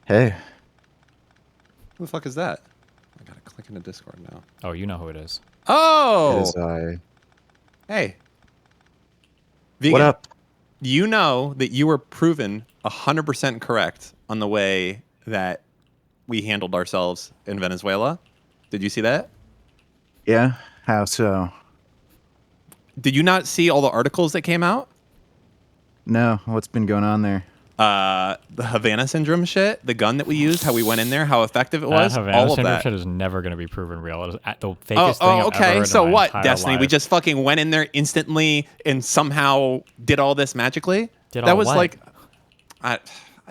Hey, Who the fuck is that? I gotta click into Discord now. Oh, you know who it is. it Oh! is I. Hey. What Vegan. up? You know that you were proven 100% correct on the way that we handled ourselves in Venezuela. Did you see that? Yeah, how so? Did you not see all the articles that came out? No, what's been going on there? The Havana syndrome shit, the gun that we used, how we went in there, how effective it That was, Havana all of syndrome that. shit is never going to be proven real. It is the fakest Oh, thing I've ever okay. heard So in my what, entire Destiny? We life. just fucking went in there instantly and somehow did all this magically? Did That all was what? like, I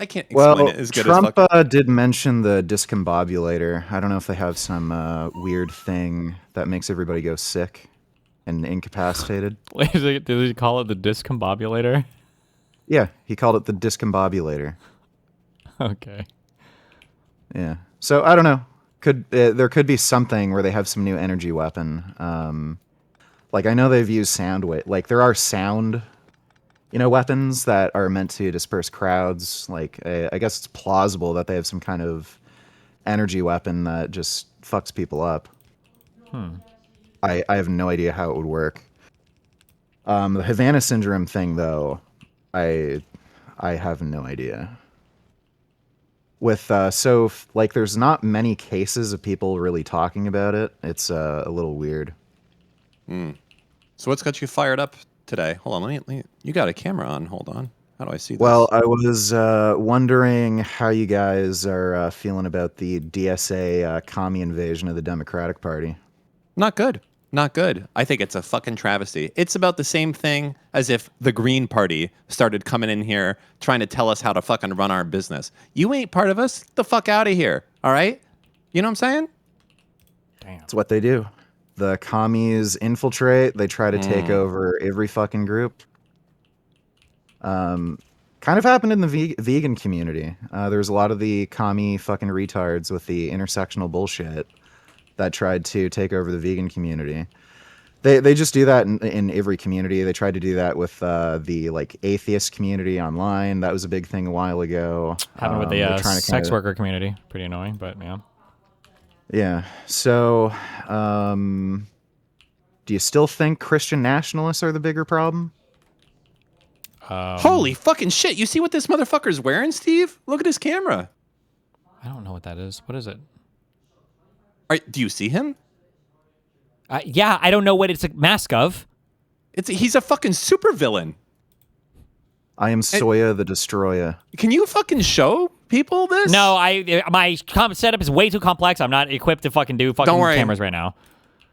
can't explain Well, it as good Trump as fucking. did mention the discombobulator. I don't know if they have some weird thing that makes everybody go sick and incapacitated. Wait, did he call it the discombobulator? Yeah, he called it the discombobulator. Okay. Yeah. So I don't know. There could be something where they have some new energy weapon. Like I know they've used sound like there are sound, weapons that are meant to disperse crowds. Like I guess it's plausible that they have some kind of energy weapon that just fucks people up. I have no idea how it would work. The Havana syndrome thing, though, I have no idea. With there's not many cases of people really talking about it. It's a little weird. So what's got you fired up today? Hold on, let me you got a camera on. Hold on. How do I see Well, this? I was wondering how you guys are feeling about the DSA commie invasion of the Democratic Party. Not good. Not good. I think it's a fucking travesty. It's about the same thing as if the Green Party started coming in here trying to tell us how to fucking run our business. You ain't part of us. Get the fuck out of here. All right? You know what I'm saying? Damn. It's what they do. The commies infiltrate. They try to take over every fucking group. Kind of happened in the vegan community. There's a lot of the commie fucking retards with the intersectional bullshit that tried to take over the vegan community. They just do that in every community. They tried to do that with the like atheist community online. That was a big thing a while ago. Happened with They're the trying to sex kinda, worker community. Pretty annoying, but yeah. Yeah. So, do you still think Christian nationalists are the bigger problem? Holy fucking shit. You see what this motherfucker's wearing, Steve? Look at his camera. I don't know what that is. What is it? Do you see him? Yeah, I don't know what it's a mask of. He's a fucking supervillain. I am Soya the Destroyer. Can you fucking show people this? No, my setup is way too complex. I'm not equipped to fucking do fucking Don't worry. cameras right now.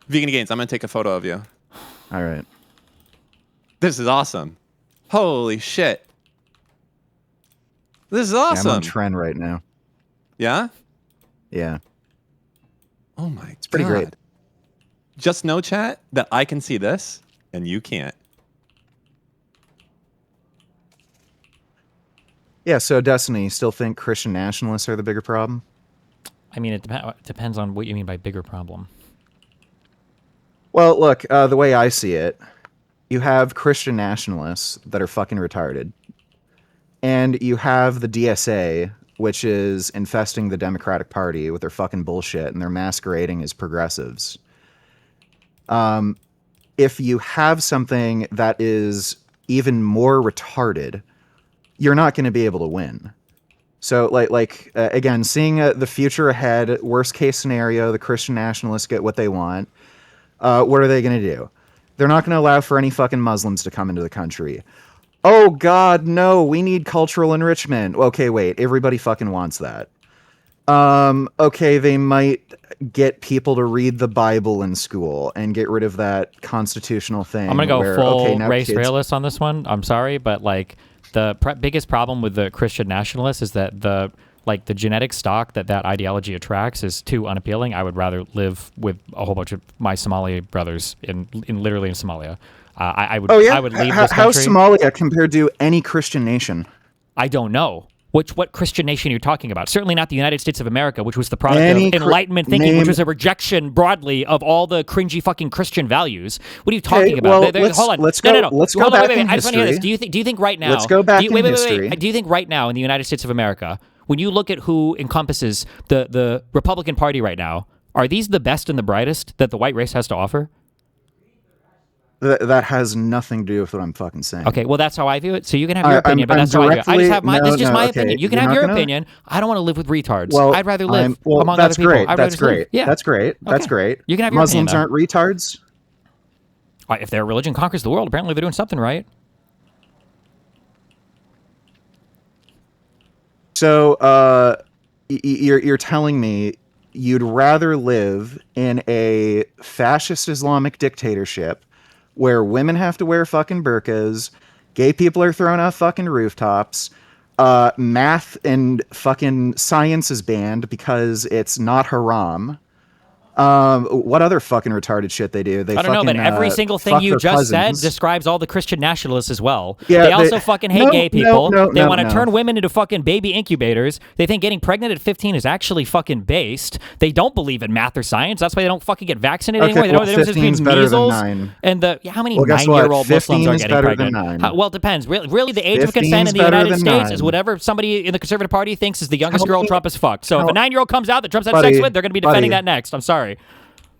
Vegan Gains, I'm gonna take a photo of you. All right. This is awesome. Holy shit. This is Yeah, awesome. I'm on trend right now. Yeah? Yeah. Oh my It's pretty great. Just know, chat, that I can see this and you can't. Yeah, so Destiny, you still think Christian nationalists are the bigger problem? I mean, it depends on what you mean by bigger problem. Well, look, the way I see it, you have Christian nationalists that are fucking retarded. And you have the DSA, which is infesting the Democratic Party with their fucking bullshit, and they're masquerading as progressives. If you have something that is even more retarded, you're not going to be able to win. So, again, seeing the future ahead, worst case scenario, the Christian nationalists get what they want. What are they going to do? They're not going to allow for any fucking Muslims to come into the country. Oh, God, no, we need cultural enrichment. Okay, wait, everybody fucking wants that. Okay, they might get people to read the Bible in school and get rid of that constitutional thing. I'm gonna go where, full okay, now race kids... realist on this one. I'm sorry, but like the biggest problem with the Christian nationalists is that the genetic stock that ideology attracts is too unappealing. I would rather live with a whole bunch of my Somali brothers in literally in Somalia. I would leave this country. How's Somalia compared to any Christian nation? I don't know. What Christian nation you're talking about? Certainly not the United States of America, which was the product of Enlightenment thinking, which was a rejection broadly of all the cringy fucking Christian values. What are you talking about? Well, hold on. Let's no. Let's Hold go on, back in I just want to hear history. this. Do you think right now? Let's go back in history. Do you think right now in the United States of America when you look at who encompasses the Republican Party right now, are these the best and the brightest that the white race has to offer? That has nothing to do with what I'm fucking saying. Okay, well, that's how I view it. So you can have your opinion, but I'm that's how I view it. I just have my, no, this is just no, my okay, opinion. You can you're have not your gonna- opinion. I don't want to live with retards. Well, I'd rather live among that's other people. great. I'd That's rather live. great. Yeah. That's great. That's Okay. great. You can have your opinion, Muslims though. aren't retards. If their religion conquers the world, apparently they're doing something right. So you're telling me you'd rather live in a fascist Islamic dictatorship where women have to wear fucking burqas, gay people are thrown off fucking rooftops, math and fucking science is banned because it's not haram. What other fucking retarded shit they do? They I don't know, but every single thing you just said describes all the Christian nationalists as well. Yeah, they also fucking hate gay people. They want to no. turn women into fucking baby incubators. They think getting pregnant at 15 is actually fucking based. They don't believe in math or science. That's why they don't fucking get vaccinated anymore. They don't know the difference between 15's better than measles 9. and the how many Well, guess what? 9-year-old Muslims 15 are is getting better than pregnant? 9. Well, it depends. Really, the age of 15's consent in the better United than States 9. is whatever somebody in the Conservative Party thinks is the youngest girl many- Trump has fucked. So if how- a 9-year-old comes out that Trump's had Buddy, sex with, they're going to be defending buddy. that next. I'm sorry.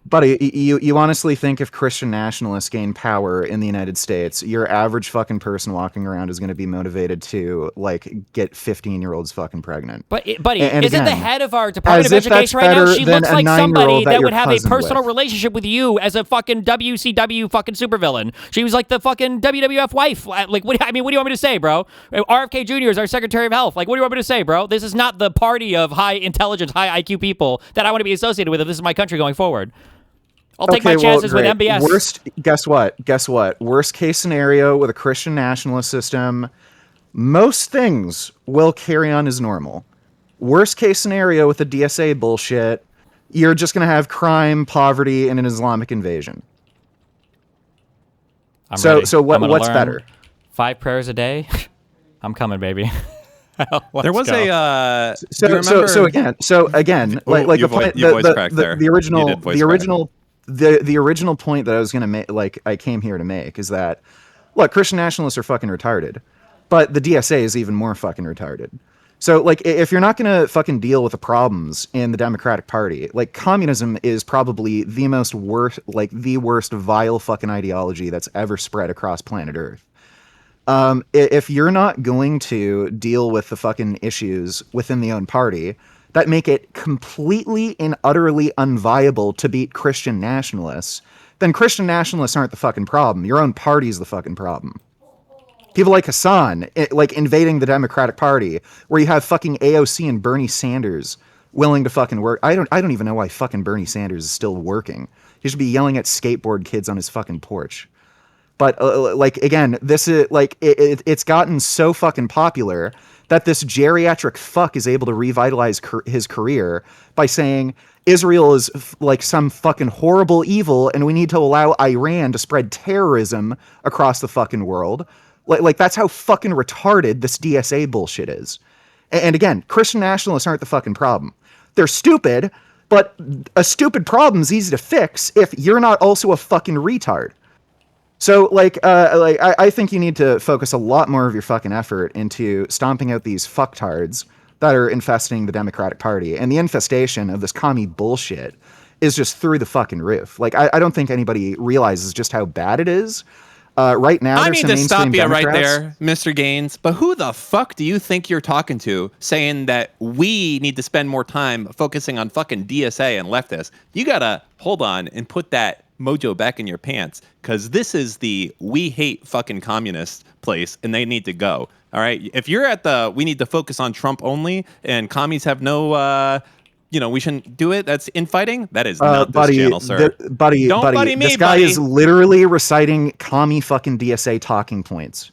Buddy, you honestly think if Christian nationalists gain power in the United States, your average fucking person walking around is going to be motivated to like get 15-year-olds fucking pregnant? But buddy, And isn't the again, head of our Department as of if that's Education right now? better She than looks a like 9-year-old somebody that that you're would have a cousin personal with. relationship with you as a fucking WCW fucking supervillain. She was like the fucking WWF wife. Like, what do you want me to say, bro? RFK Jr. is our Secretary of Health. Like, what do you want me to say, bro? This is not the party of high intelligence, high IQ people that I want to be associated with if this is my country going forward. I'll take my chances with great. MBS. Guess what? Worst case scenario with a Christian nationalist system, most things will carry on as normal. Worst case scenario with the DSA bullshit, you're just going to have crime, poverty, and an Islamic invasion. I'm So ready. I'm gonna what's learn better? 5 prayers a day. I'm coming, baby. There was go. a So again, like your the point, your voice cracked there. the You original, did voice the crack. original, the original point that I was gonna make, like I came here to make, is that look, Christian nationalists are fucking retarded, but the DSA is even more fucking retarded. So like, if you're not gonna fucking deal with the problems in the Democratic Party, like communism is probably the worst vile fucking ideology that's ever spread across planet Earth. If you're not going to deal with the fucking issues within the own party that make it completely and utterly unviable to beat Christian nationalists, then Christian nationalists aren't the fucking problem. Your own party's the fucking problem. People like Hassan, like invading the Democratic Party, where you have fucking AOC and Bernie Sanders willing to fucking work. I don't even know why fucking Bernie Sanders is still working. He should be yelling at skateboard kids on his fucking porch. But like again, this is like it's gotten so fucking popular that this geriatric fuck is able to revitalize his career by saying Israel is like some fucking horrible evil, and we need to allow Iran to spread terrorism across the fucking world. Like that's how fucking retarded this DSA bullshit is. And again, Christian nationalists aren't the fucking problem. They're stupid, but a stupid problem is easy to fix if you're not also a fucking retard. So, I think you need to focus a lot more of your fucking effort into stomping out these fucktards that are infesting the Democratic Party. And the infestation of this commie bullshit is just through the fucking roof. Like, I don't think anybody realizes just how bad it is. Right now, I there's need some to mainstream stop you Democrats. right there, Mr. Gaines. But who the fuck do you think you're talking to saying that we need to spend more time focusing on fucking DSA and leftists? You gotta hold on and put that mojo back in your pants, because this is the we hate fucking communist place and they need to go. All right. If you're at the we need to focus on Trump only and commies have no we shouldn't do it. That's infighting. That is not buddy, this channel, sir. Don't buddy me, this guy buddy. is literally reciting commie fucking DSA talking points.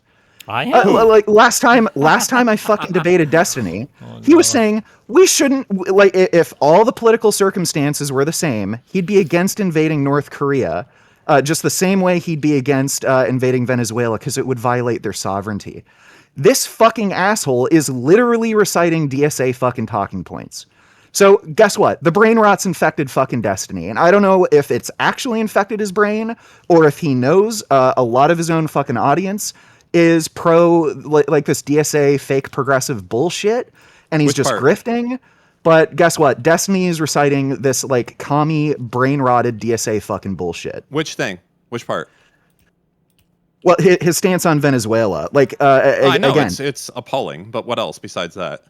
I am. Like last time I fucking debated Destiny, he was saying we shouldn't, like, if all the political circumstances were the same, he'd be against invading North Korea, just the same way he'd be against invading Venezuela because it would violate their sovereignty. This fucking asshole is literally reciting DSA fucking talking points. So guess what? The brain rot's infected fucking Destiny. And I don't know if it's actually infected his brain or if he knows a lot of his own fucking audience is pro like this DSA fake progressive bullshit. and he's Which just part? grifting. But guess what? Destiny is reciting this like commie, brain rotted DSA fucking bullshit. Which thing? Which part? Well, his stance on Venezuela, like I know again, it's appalling, but what else besides that?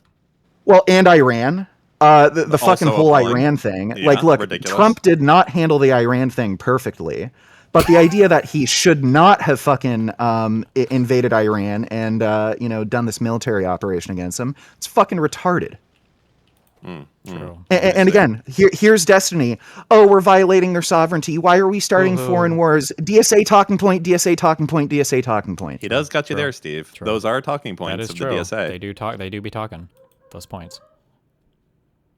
well, and Iran. The fucking Also whole appalling. Iran thing. Yeah, Like, look, ridiculous. Trump did not handle the Iran thing perfectly. But the idea that he should not have fucking invaded Iran and, done this military operation against them, it's fucking retarded. True. And again, here's Destiny. Oh, we're violating their sovereignty. Why are we starting foreign wars? DSA talking point, DSA talking point, DSA talking point. He does got you there, Steve. True. Those are talking points That is of true. the DSA. They do talk. They do be talking those points.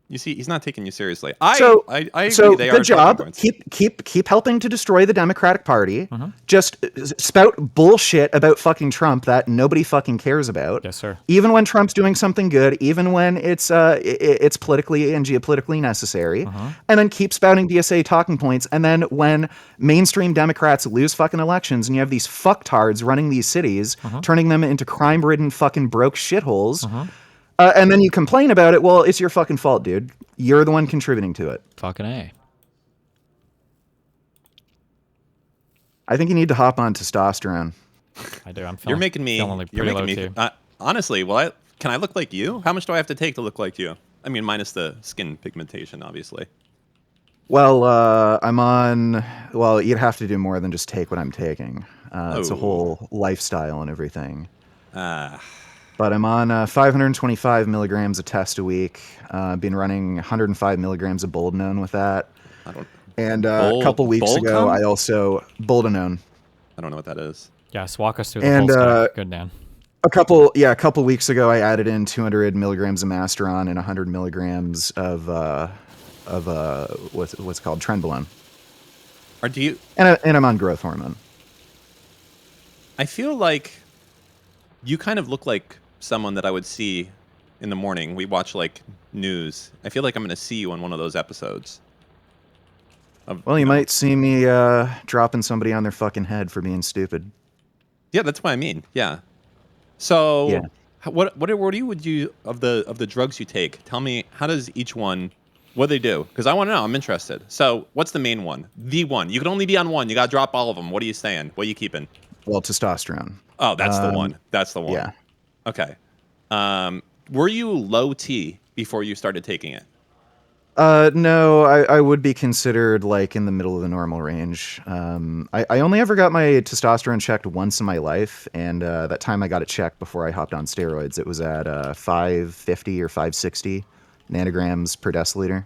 You see, he's not taking you seriously. So I agree. So They are good job. talking points. Keep helping to destroy the Democratic Party. Mm-hmm. Just spout bullshit about fucking Trump that nobody fucking cares about. Yes, sir. Even when Trump's doing something good, even when it's politically and geopolitically necessary, and then keep spouting DSA talking points. And then when mainstream Democrats lose fucking elections, and you have these fucktards running these cities, turning them into crime-ridden fucking broke shitholes. And then you complain about it. Well, it's your fucking fault, dude. You're the one contributing to it. Fucking A. I think you need to hop on testosterone. I do. I'm feeling, You're making me. feeling like You're pretty making low me. too. Honestly, can I look like you? How much do I have to take to look like you? I mean, minus the skin pigmentation, obviously. Well, I'm on. Well, you'd have to do more than just take what I'm taking. It's a Oh. whole lifestyle and everything. Ah, But I'm on 525 milligrams of test a week. I've been running 105 milligrams of boldenone with that. I don't. And a couple weeks ago, I also boldenone. I don't know what that is. Yes, walk us through the And, whole stack. Good, Dan. A couple weeks ago, I added in 200 milligrams of Masteron and 100 milligrams of what's called Trenbolone. Or do you? And I'm on growth hormone. I feel like you kind of look like someone that I would see in the morning. We watch like news. I feel like I'm going to see you on one of those episodes. Well, you might see me dropping somebody on their fucking head for being stupid. Yeah, that's what I mean. Yeah. So, Yeah. What would you of the drugs you take? Tell me, how does each one? What do they do? Because I want to know. I'm interested. So, what's the main one? The one. You can only be on one. You got to drop all of them. What are you saying? What are you keeping? Well, testosterone. Oh, that's the one. That's the one. Yeah. Okay. Were you low T before you started taking it? No, I would be considered like in the middle of the normal range. I only ever got my testosterone checked once in my life, and that time I got it checked before I hopped on steroids. It was at 550 or 560 nanograms per deciliter.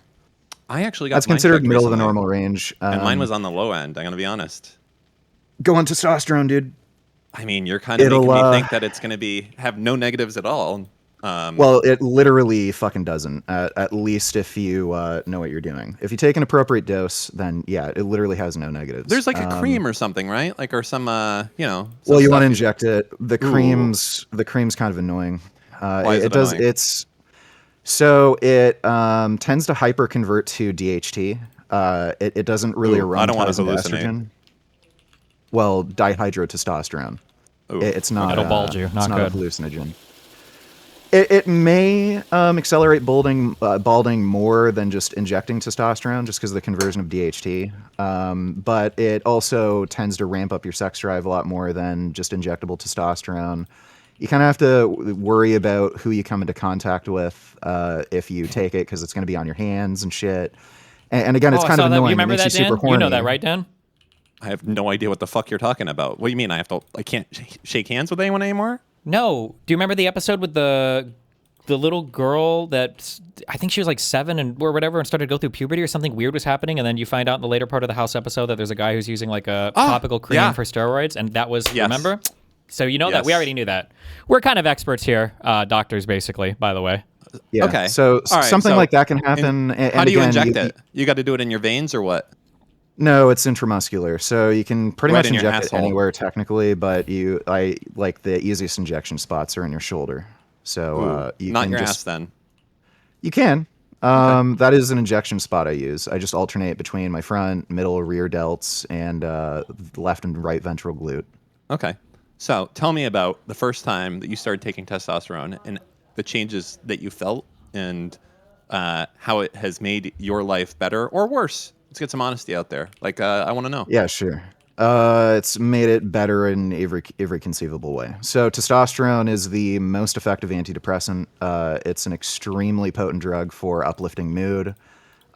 I actually got That's mine considered checked middle of the recently, normal range. and mine was on the low end. I'm gonna be honest. Go on testosterone, dude. I mean, you're kind of making me think that it's gonna have no negatives at all. Well, it literally fucking doesn't. At least if you know what you're doing. If you take an appropriate dose, then yeah, it literally has no negatives. There's like a cream or something, right? Like or some, Well, you stuff want to inject it. The cream's kind of annoying. Why is it does. annoying? It tends to hyperconvert to DHT. It doesn't really Ooh, I don't wanna aromatize into hallucinate. estrogen. Well, dihydrotestosterone. Ooh. It's not. It'll bulge you. It's Not not a good. hallucinogen. It may accelerate balding more than just injecting testosterone, just because of the conversion of DHT. But it also tends to ramp up your sex drive a lot more than just injectable testosterone. You kind of have to worry about who you come into contact with if you take it, because it's going to be on your hands and shit. And again, it's I kind saw of that. annoying. You remember It makes that, you super Dan? horny. You know that, right, Dan? I have no idea what the fuck you're talking about. What do you mean? I can't shake hands with anyone anymore? No. Do you remember the episode with the little girl that I think she was like 7 or whatever and started to go through puberty or something weird was happening, and then you find out in the later part of the house episode that there's a guy who's using like a topical cream yeah. for steroids, and that was Yes. remember? So you know that Yes. we already knew that. We're kind of experts here, doctors basically. By the way, Yeah. Okay. So All right, something so like that can happen. And How do you again, inject it? You got to do it in your veins or what? No, it's intramuscular, so you can pretty Right much in your inject it asshole. anywhere technically. But I like the easiest injection spots are in your shoulder. So you Not can your just, ass then. You can. That is an injection spot I use. I just alternate between my front, middle, rear delts, and left and right ventral glute. Okay. So tell me about the first time that you started taking testosterone, and the changes that you felt and how it has made your life better or worse. Let's get some honesty out there. Like, I want to know. Yeah, sure. It's made it better in every conceivable way. So testosterone is the most effective antidepressant. It's an extremely potent drug for uplifting mood.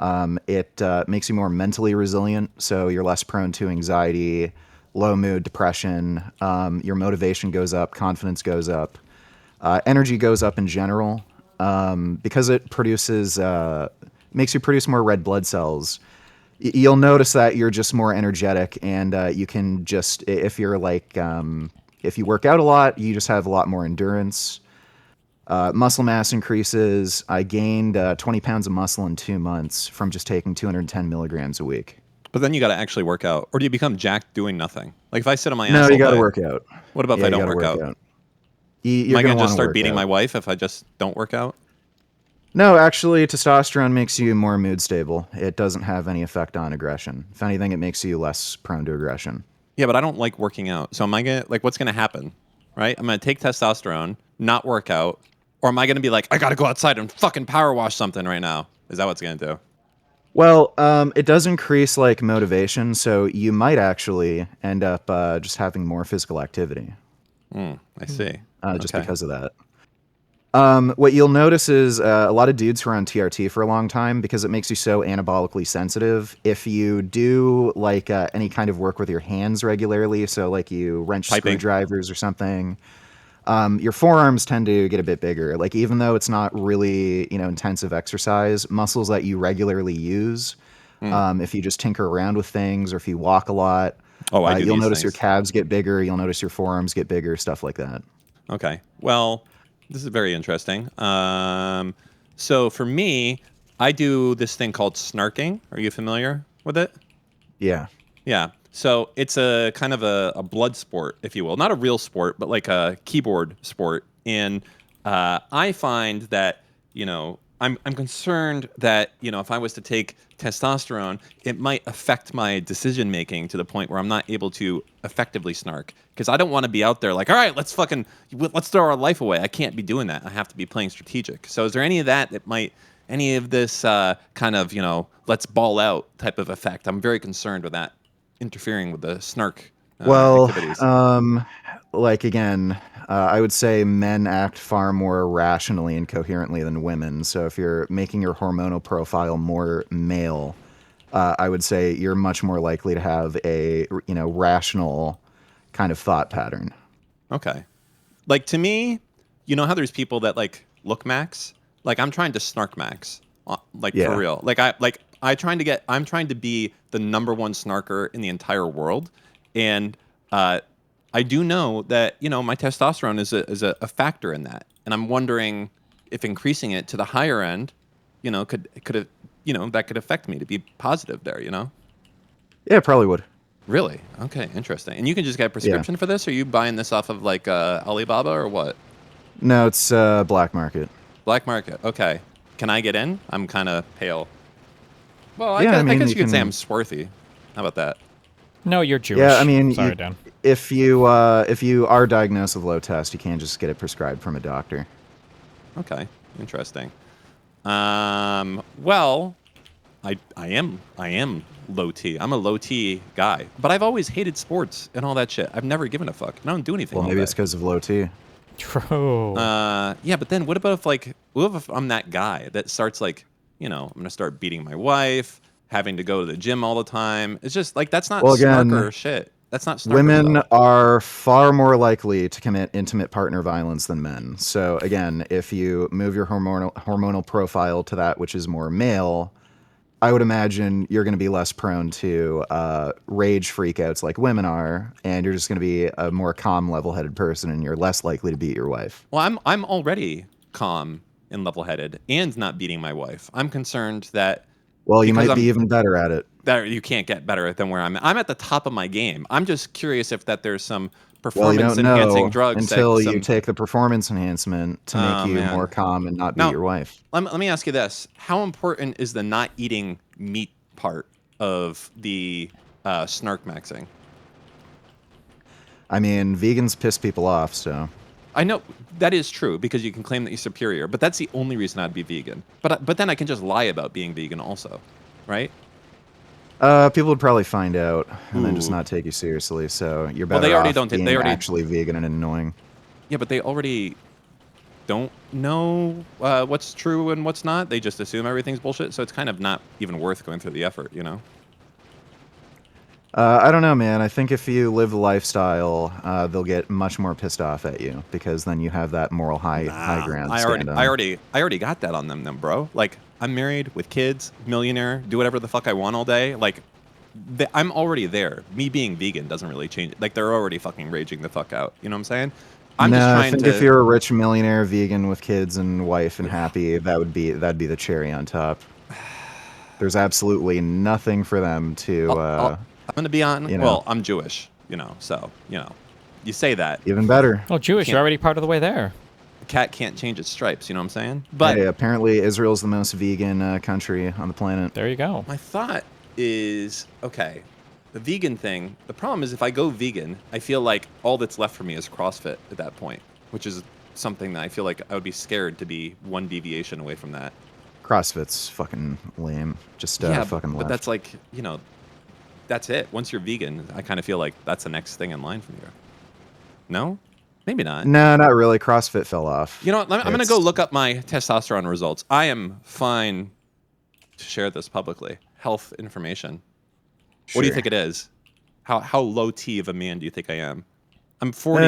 It makes you more mentally resilient, so you're less prone to anxiety, low mood, depression. Your motivation goes up, confidence goes up, energy goes up in general, because it makes you produce more red blood cells. You'll notice that you're just more energetic, and you can just, if you're like, if you work out a lot, you just have a lot more endurance. Muscle mass increases. I gained 20 pounds of muscle in 2 months from just taking 210 milligrams a week. But then you got to actually work out, or do you become jacked doing nothing? Like if I sit on my ass No, all you got to day, work out. what about if Yeah, I you don't gotta work out? Am Am I going to just start beating my wife if I just don't work out? No, actually, testosterone makes you more mood stable. It doesn't have any effect on aggression. If anything, it makes you less prone to aggression. Yeah, but I don't like working out. So am I going to, like, what's going to happen? Right? I'm going to take testosterone, not work out, or am I going to be like, I got to go outside and fucking power wash something right now? Is that what's going to do? Well, it does increase like motivation, so you might actually end up just having more physical activity. I see. Just Okay. because of that. What you'll notice is a lot of dudes who are on TRT for a long time, because it makes you so anabolically sensitive. If you do like any kind of work with your hands regularly, so like you wrench Piping. screwdrivers or something, your forearms tend to get a bit bigger. Like even though it's not really intensive exercise, muscles that you regularly use, if you just tinker around with things or if you walk a lot, Oh, I do you'll these notice your things. calves get bigger. You'll notice your forearms get bigger, stuff like that. Okay. Well, this is very interesting. So for me, I do this thing called snarking. Are you familiar with it? Yeah. Yeah. So it's a kind of a blood sport, if you will. Not a real sport, but like a keyboard sport. And I find that, I'm concerned that, if I was to take testosterone, it might affect my decision making to the point where I'm not able to effectively snark. Because I don't want to be out there like, all right, let's throw our life away. I can't be doing that. I have to be playing strategic. So is there any of that might, any of this kind of, let's ball out type of effect? I'm very concerned with that interfering with the snark Well, activities. like again, I would say men act far more rationally and coherently than women. So if you're making your hormonal profile more male, I would say you're much more likely to have a rational kind of thought pattern. Okay. Like to me, you know how there's people that like look max? Like I'm trying to snark max. Like for Yeah. real. I'm trying to be the number one snarker in the entire world. And I do know that, my testosterone is a factor in that. And I'm wondering if increasing it to the higher end, that could affect me to be positive there, Yeah, it probably would. Really? Okay, interesting. And you can just get a prescription for this? Or are you buying this off of like Alibaba or what? No, it's black market. Black market. Okay. Can I get in? I'm kind of pale. Well, I Yeah, guess, I mean, you you could say can- I'm swarthy. How about that? No, you're Jewish. Yeah, I mean, Sorry, Dan. if you are diagnosed with low test, you can just get it prescribed from a doctor. Okay, interesting. Well, I am low T. I'm a low T guy, but I've always hated sports and all that shit. I've never given a fuck. I don't do anything. Well, all maybe day. it's because of low T. True. Yeah, but then what if I'm that guy that starts like, I'm gonna start beating my wife, having to go to the gym all the time. It's just like that's not Well, again, snarker shit. That's not snarker Women stuff. are far more likely to commit intimate partner violence than men. So again, if you move your hormonal profile to that which is more male, I would imagine you're going to be less prone to rage freakouts like women are, and you're just going to be a more calm, level-headed person, and you're less likely to beat your wife. Well, I'm already calm and level-headed and not beating my wife. I'm concerned that Well, you because might be I'm even better at it. that you can't get better than where I'm at. I'm at the top of my game. I'm just curious if there's some Well, you performance don't enhancing know drugs until that you take the performance enhancement to make oh you more man. calm and not beat Now, your wife. let me ask you this: how important is the not eating meat part of the snark maxing? I mean, vegans piss people off, so I know that is true because you can claim that you're superior, but that's the only reason I'd be vegan. But then I can just lie about being vegan also, right? People would probably find out and then just Ooh. not take you seriously. So you're Well, better they already off don't. being actually vegan and annoying. Yeah, but they already don't know what's true and what's not. They just assume everything's bullshit. So it's kind of not even worth going through the effort, you know? I don't know, man. I think if you live the lifestyle, they'll get much more pissed off at you because then you have that moral high ground to stand on. I already got that on them, bro. Like, I'm married with kids, millionaire, do whatever the fuck I want all day. Like, I'm already there. Me being vegan doesn't really change. Like, they're already fucking raging the fuck out. You know what I'm saying? I'm just I trying think to. if you're a rich millionaire vegan with kids and wife and happy, that'd be the cherry on top. There's absolutely nothing for them to. I'm gonna be on. You know. Well, I'm Jewish, so you say that. Even better. Oh, Jewish, you're already part of the way there. A cat can't change its stripes. You know what I'm saying? But hey, apparently Israel's the most vegan country on the planet. There you go. my thought is, okay, the vegan thing. The problem is if I go vegan, I feel like all that's left for me is CrossFit at that point, which is something that I feel like I would be scared to be one deviation away from that. CrossFit's fucking lame. Just Yeah, fucking but left. that's like, that's it. Once you're vegan, I kind of feel like that's the next thing in line from you. No? Maybe not. No, not really. CrossFit fell off. You know what? I'm going to go look up my testosterone results. I am fine to share this publicly. Health information. What do you Sure. think it is? How low T of a man do you think I am? I'm 40.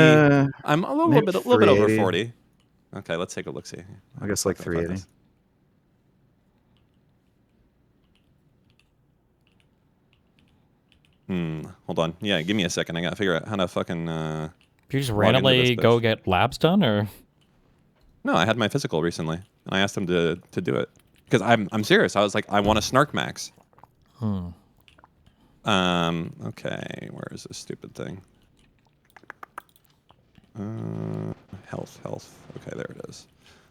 I'm a little bit over 380. 40. Okay, let's take a look. See. I guess like 380. Hold on. Yeah, give me a second. I got to figure out how to fucking. You just into randomly this go bitch. get labs done, or No, I had my physical recently, and I asked them to do it because I'm serious. I was like, I want a snark max. Okay, where is this stupid thing? Health. Okay, there it is.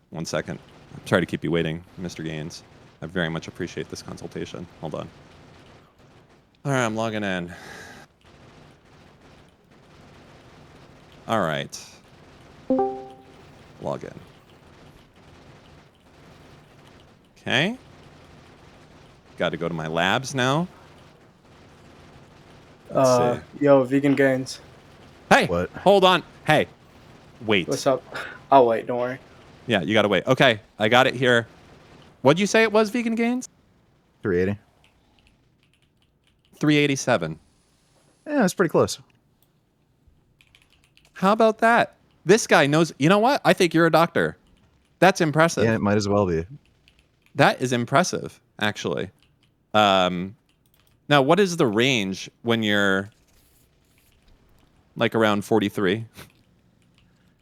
1 second. I'm sorry to keep you waiting, Mr. Gaines. I very much appreciate this consultation. Hold on. All right, I'm logging in. All right. Log in. Okay. Got to go to my labs now. Let's see. Yo, Vegan Gains. Hey, What? hold on. Hey, wait. What's up? I'll wait, don't worry. Yeah, you got to wait. Okay, I got it here. What'd you say it was, Vegan Gains? 380. 387. Yeah, that's pretty close. How about that? This guy knows. You know what? I think you're a doctor. That's impressive. Yeah, it might as well be. That is impressive, actually. Now, what is the range when you're like around 43?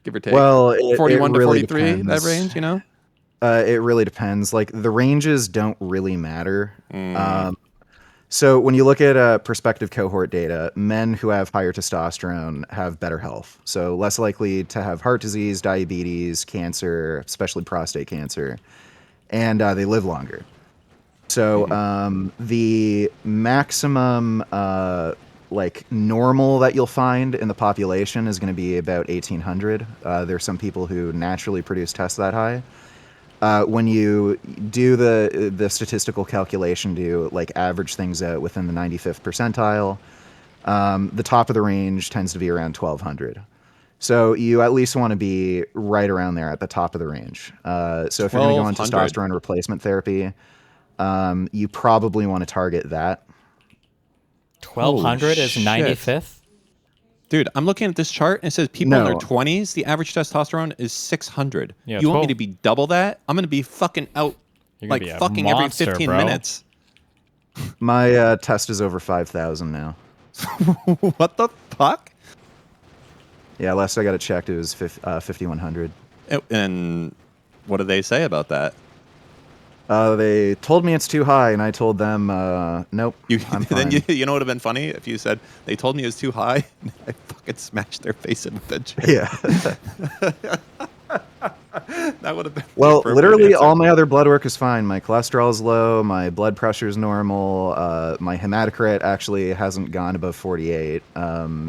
Give or take. Well, 41 it to really 43, that depends. range, you know? It really depends. Like the ranges don't really matter. So when you look at prospective cohort data, men who have higher testosterone have better health. So less likely to have heart disease, diabetes, cancer, especially prostate cancer, and they live longer. So the maximum like normal that you'll find in the population is going to be about 1,800. There's some people who naturally produce tests that high. When you do the statistical calculation to like average things out within the 95th percentile, the top of the range tends to be around 1,200. So you at least want to be right around there at the top of the range. So if you're going to go on 1,200. testosterone replacement therapy, you probably want to target that. 1,200 is shit. 95th. Dude, I'm looking at this chart and it says people in their No. 20s, the average testosterone is 600. Yeah, you want me 12 to be double that? I'm going to be fucking out You're gonna like be a fucking monster, every 15 bro. minutes. My test is over 5,000 now. What the fuck? Yeah, last I got it checked, it was 5,100. And what do they say about that? They told me it's too high, and I told them, nope, I'm fine. Then you know what would have been funny if you said they told me it was too high. I fucking smashed their face in the chair. Yeah. That would have been. the Well, appropriate literally answer. all my other blood work is fine. My cholesterol's low, my blood pressure's normal, my hematocrit actually hasn't gone above 48.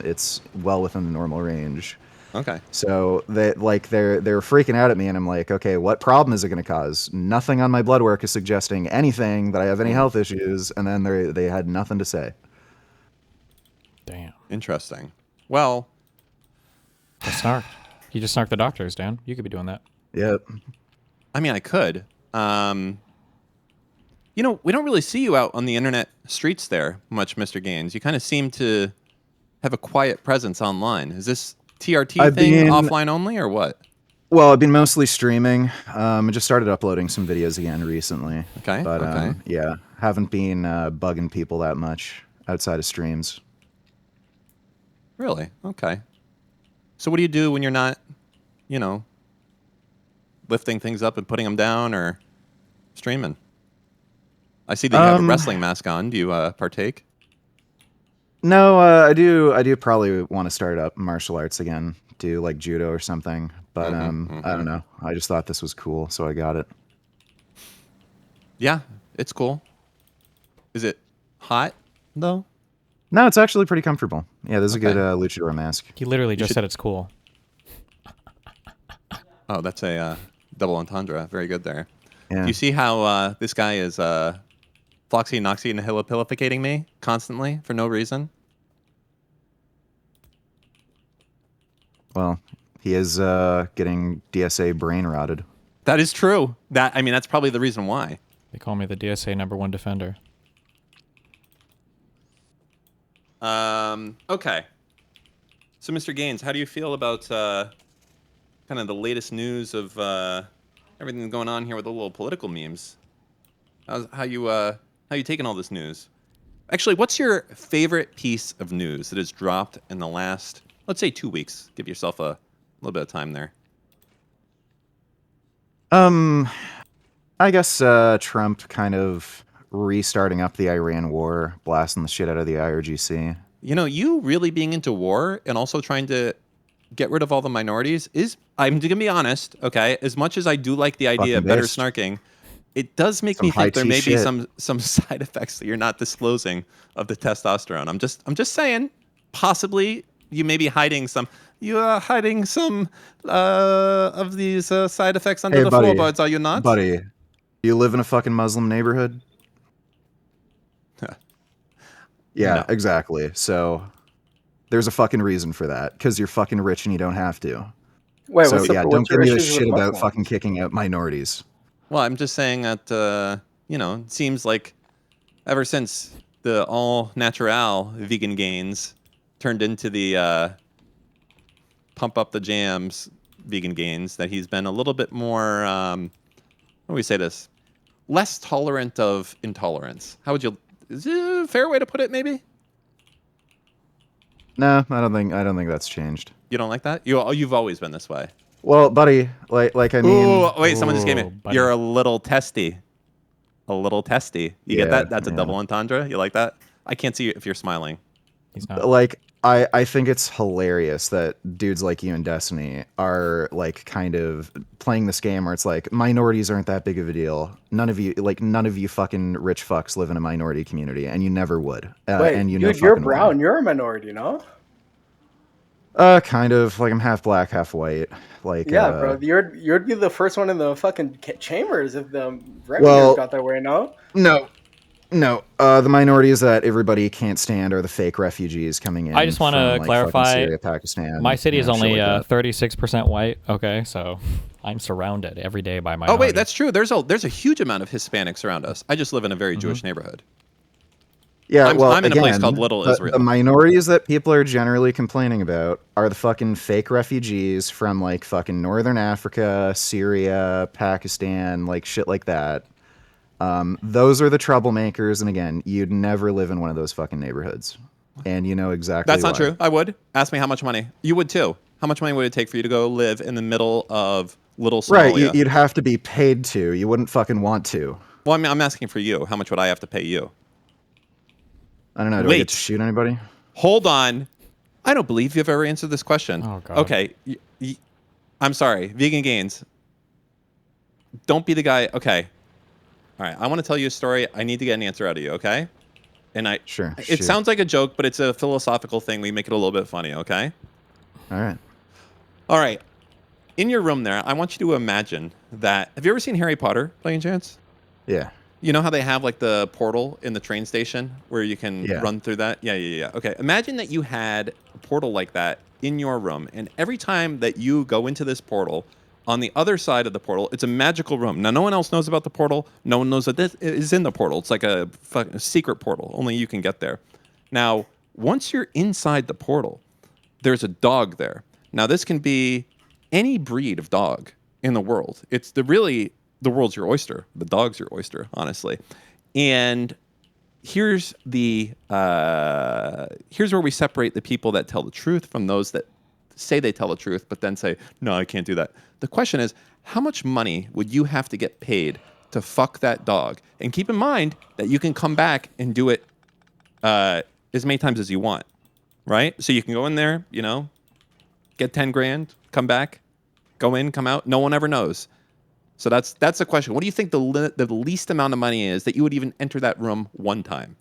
It's well within the normal range. Okay. So they're freaking out at me, and I'm like, okay, what problem is it going to cause? Nothing on my blood work is suggesting anything that I have any health issues, and then they had nothing to say. Damn. Interesting. Well, Just snarked. You just snarked the doctors, Dan. You could be doing that. Yep. I mean, I could. You know, we don't really see you out on the internet streets there much, Mr. Gaines. You kind of seem to have a quiet presence online. Is this TRT I've thing been- offline only or what? Well, I've been mostly streaming. I just started uploading some videos again recently. Okay, But okay. yeah, haven't been bugging people that much outside of streams. Really? Okay. So what do you do when you're not, you know, lifting things up and putting them down or streaming? I see that you have a wrestling mask on. Do you partake? No, I do probably want to start up martial arts again, do like judo or something. But I don't know. I just thought this was cool, so I got it. Yeah, it's cool. Is it hot though? No, it's actually pretty comfortable. Yeah, this is a good Okay. luchador mask. He literally just said it's cool. Oh, that's a double entendre. Very good there. Yeah. Do you see how this guy is Floxy, Noxy, and Nihilipilificating me constantly for no reason? Well, he is getting DSA brain rotted. That is true. That's probably the reason why. They call me the DSA #1 defender. Okay. So, Mr. Gaines, how do you feel about kind of the latest news of everything going on here with the little political memes? How you taking all this news? Actually, what's your favorite piece of news that has dropped in the last, let's say, 2 weeks? Give yourself a little bit of time there. I guess Trump kind of restarting up the Iran war, blasting the shit out of the IRGC. You know, you really being into war and also trying to get rid of all the minorities is, I'm going to be honest, okay, as much as I do like the idea of Fucking better based. snarking, it does make Some me think there high-tea may be shit. some side effects that you're not disclosing of the testosterone. I'm just saying, possibly you may be hiding some of these side effects under Hey, the buddy. floorboards, are you not? Buddy, you live in a fucking Muslim neighborhood? Yeah, No. exactly. So there's a fucking reason for that, because you're fucking rich and you don't have to. Wait, So what's yeah, what's don't give your me this issues with shit about Muslims? fucking kicking out minorities. Well, I'm just saying that, you know, it seems like ever since the all natural vegan gains turned into the pump up the jams vegan gains, that he's been a little bit more, how do we say this? Less tolerant of intolerance. How would you, is it a fair way to put it, maybe? No, I don't think that's changed. You don't like that? You've always been this way. Well, buddy, like I mean, Ooh, wait, someone just gave me, Ooh, buddy. you're a little testy. A little testy. You get Yeah, that? That's a yeah. double entendre. You like that? I can't see you if you're smiling. He's not. like I think it's hilarious that dudes like you and Destiny are like kind of playing this game where it's like minorities aren't that big of a deal. None of you fucking rich fucks live in a minority community, and you never would. Wait, and dude, know you're fucking brown. You're a minority, no? Kind of like I'm half black, half white. Like Yeah, bro. You'd be the first one in the fucking chambers if the regulars Well- got their way, no? No. The minorities that everybody can't stand are the fake refugees coming in. I just want to from, like, fucking clarify, Syria, Pakistan. my city is shit only like that. 36% white. Okay, so I'm surrounded every day by Oh minorities. wait, that's true. There's a huge amount of Hispanics around us. I just live in a very Jewish neighborhood. Yeah, I'm- well, I'm in a place again, called Little Israel. The minorities that people are generally complaining about are the fucking fake refugees from like fucking Northern Africa, Syria, Pakistan, like shit like that. Those are the troublemakers, and again, you'd never live in one of those fucking neighborhoods, and you know exactly. That's not why. true. I would. Ask me how much money. You would too. How much money would it take for you to go live in the middle of Little Somalia? Right, you'd have to be paid to. You wouldn't fucking want to. Well, I mean, I'm asking for you. How much would I have to pay you? I don't know. Do I Wait. get to shoot anybody? Hold on. I don't believe you've ever answered this question. Oh, God. Okay. I'm sorry. Vegan Gains. Don't be the guy. Okay. All right. I want to tell you a story. I need to get an answer out of you, okay? And Sure. It sounds like a joke, but it's a philosophical thing. We make it a little bit funny, okay? All right. All right. In your room there, I want you to imagine that. Have you ever seen Harry Potter by any chance? Yeah. You know how they have like the portal in the train station where you can Yeah. run through that? Yeah. Okay. Imagine that you had a portal like that in your room, and every time that you go into this portal, on the other side of the portal, it's a magical room. Now, no one else knows about the portal. No one knows that this is in the portal. It's like a fucking secret portal. Only you can get there. Now, once you're inside the portal, there's a dog there. Now, this can be any breed of dog in the world. It's the world's your oyster. The dog's your oyster, honestly. And here's where we separate the people that tell the truth from those that say they tell the truth, but then say, no, I can't do that. The question is, how much money would you have to get paid to fuck that dog? And keep in mind that you can come back and do it as many times as you want, right? So you can go in there, get 10 grand, come back, go in, come out. No one ever knows. So that's the question. What do you think the least amount of money is that you would even enter that room one time?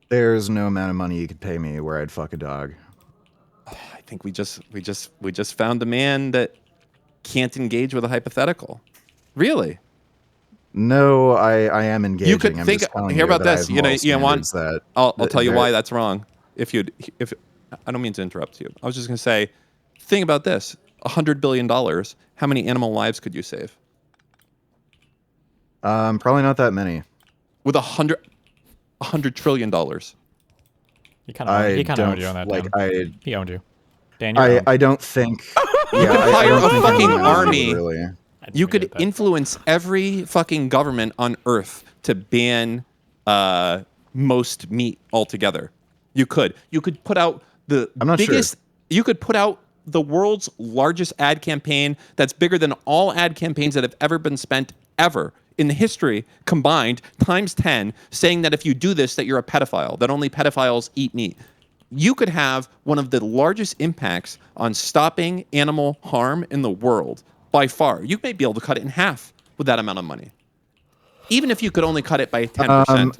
There's no amount of money you could pay me where I'd fuck a dog. I think we just found a man that can't engage with a hypothetical. Really? No, I am engaging. You could I'm think. just telling Hear you about that I this. have moral standards I'll tell you why that's wrong. If I don't mean to interrupt you. I was just gonna say, think about this. $100 billion. How many animal lives could you save? Probably not that many. With $100 trillion. He kind of owned you on that. Like Dan. He owned you. Dan, you're owned. I don't think. You could hire a fucking anyone army. Really. You could influence every fucking government on Earth to ban most meat altogether. You could put out the I'm not biggest. sure. You could put out the world's largest ad campaign that's bigger than all ad campaigns that have ever been spent ever in history combined times 10, saying that if you do this, that you're a pedophile, that only pedophiles eat meat. You could have one of the largest impacts on stopping animal harm in the world by far. You may be able to cut it in half with that amount of money. Even if you could only cut it by 10%.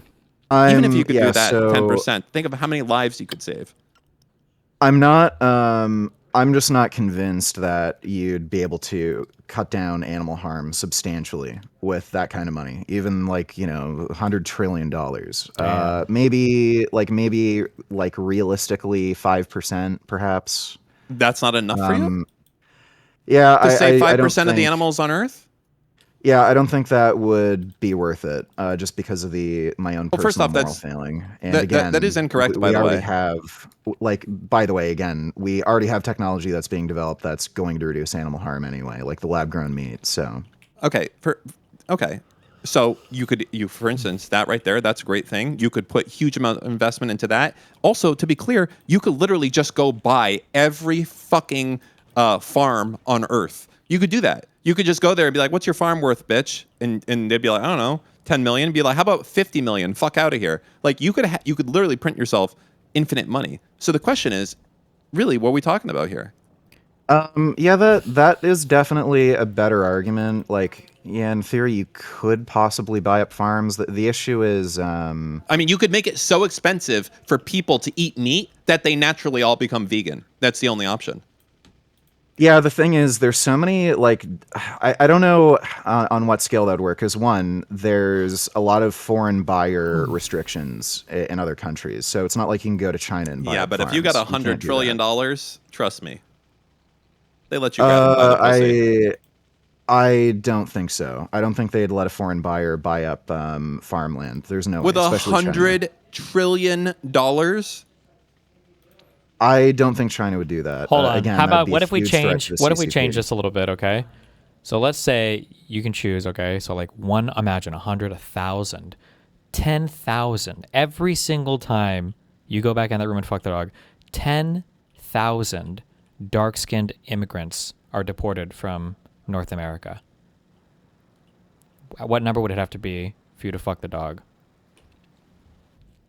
Even if you could do that 10%, think of how many lives you could save. I'm just not convinced that you'd be able to cut down animal harm substantially with that kind of money. Even $100 trillion. Maybe realistically 5%, perhaps. That's not enough for you? Yeah, to save 5% I don't of the think- animals on Earth? Yeah, I don't think that would be worth it, just because of my own Well, first personal off, moral that's- failing. And that- again, that is incorrect, by we the already way. have, by the way, again, we already have technology that's being developed that's going to reduce animal harm anyway, like the lab-grown meat. So, Okay. So for instance, that right there, that's a great thing. You could put huge amount of investment into that. Also, to be clear, you could literally just go buy every fucking farm on Earth. You could do that. You could just go there and be like, "What's your farm worth, bitch?" And they'd be like, "I don't know, 10 million." Be like, "How about 50 million? Fuck out of here." Like you could literally print yourself infinite money. So the question is, really, what are we talking about here? yeah, that is definitely a better argument. In theory, you could possibly buy up farms. The issue is, I mean, you could make it so expensive for people to eat meat that they naturally all become vegan. That's the only option. yeah, the thing is, there's so many, I don't know on what scale that would work, because one, there's a lot of foreign buyer restrictions in other countries, so it's not like you can go to China and buy Yeah, up but if you got farms. $100 can't do trillion, that. trust me, they let you grab and buy the pussy. I don't think so. I don't think they'd let a foreign buyer buy up farmland. There's no With way, especially China. $100 trillion? I don't think China would do that. Hold on. Again, How that would about be what a if we huge threat change? to the What if we CCP. change this a little bit? Okay. So let's say you can choose. Okay. So imagine 100, 1,000, 10,000 every single time you go back in that room and fuck the dog. 10,000 dark-skinned immigrants are deported from North America. What number would it have to be for you to fuck the dog?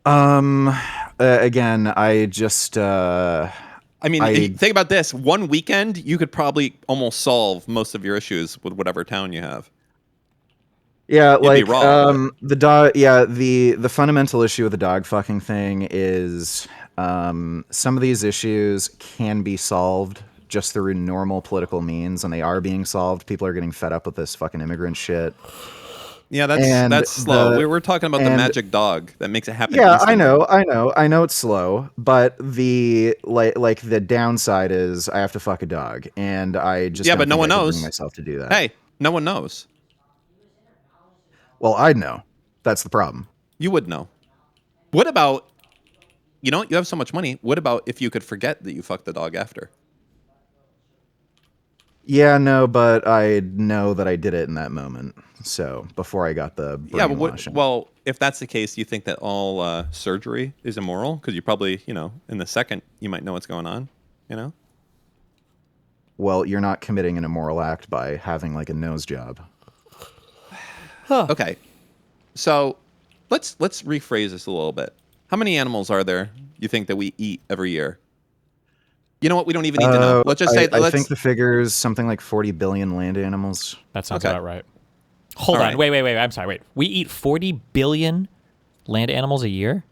Again, I just I mean, think about this. One weekend, you could probably almost solve most of your issues with whatever town you have. yeah, be wrong, the dog. Yeah, the fundamental issue with the dog fucking thing is some of these issues can be solved just through normal political means, and they are being solved. People are getting fed up with this fucking immigrant shit. Yeah, And that's slow. the- We're talking about the and- magic dog that makes it happen. Yeah, instantly. I know it's slow, but the like the downside is I have to fuck a dog, and I just Yeah, don't but no think one I could knows. bring myself to do that. Hey, no one knows. Well, I'd know. That's the problem. You would know. What about, you know, you have so much money. What about if you could forget that you fucked the dog after? Yeah, no, but I know that I did it in that moment. So before I got the Yeah, but brainwashing. well, if that's the case, you think that all surgery is immoral? Because you probably, you know, in the second, you might know what's going on, you know? Well, you're not committing an immoral act by having like a nose job. Okay, so let's rephrase this a little bit. How many animals are there you think that we eat every year? You know what? We don't even need to know. Let's just say I think the figure is something like 40 billion land animals. That sounds Okay. about right. Hold All on. right. Wait. I'm sorry. Wait. We eat 40 billion land animals a year?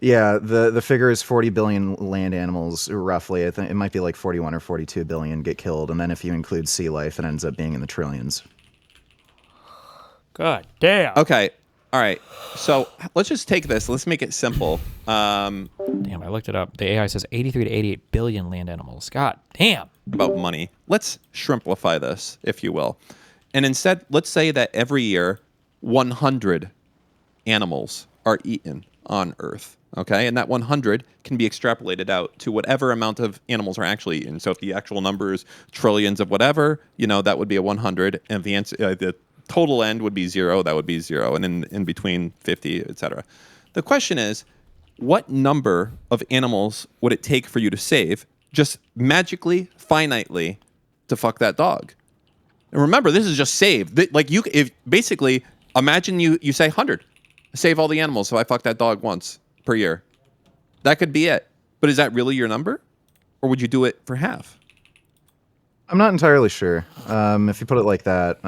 Yeah, the figure is 40 billion land animals, roughly. I think it might be like 41 or 42 billion get killed, and then if you include sea life, it ends up being in the trillions. God damn. Okay. All right. So let's just take this. Let's make it simple. Damn, I looked it up. The AI says 83 to 88 billion land animals. God damn. About money. Let's shrimplify this, if you will. And instead, let's say that every year, 100 animals are eaten on Earth. Okay? And that 100 can be extrapolated out to whatever amount of animals are actually eaten. So if the actual number is trillions of whatever, you know, that would be a 100. And if the answer, the total end would be 0, that would be 0. And in between, 50, etc. The question is, what number of animals would it take for you to save, just magically, finitely, to fuck that dog? And remember, this is just save. Like you, if basically, imagine you say 100, save all the animals. So I fuck that dog once per year. That could be it. But is that really your number, or would you do it for half? I'm not entirely sure. If you put it like that,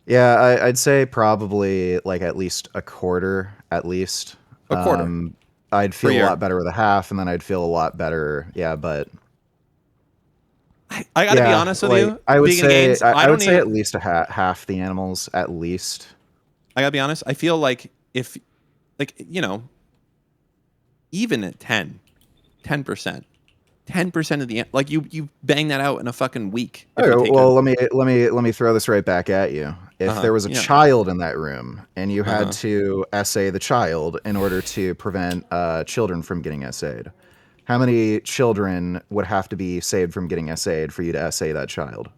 yeah, I'd say probably like at least a quarter, at least. A quarter. I'd feel a year. lot better with a half, and then I'd feel a lot better. Yeah, but I got to be yeah, honest with like, you. I would Vegan say Gains, I don't would say even- at least half the animals, at least. I gotta be honest. I feel like if, like, you know, even at 10%, 10% of the like you bang that out in a fucking week. if you Okay, take well, a- let me throw this right back at you. If there was a yeah. child in that room and you had Uh-huh. to essay the child in order to prevent children from getting essayed, how many children would have to be saved from getting essayed for you to essay that child?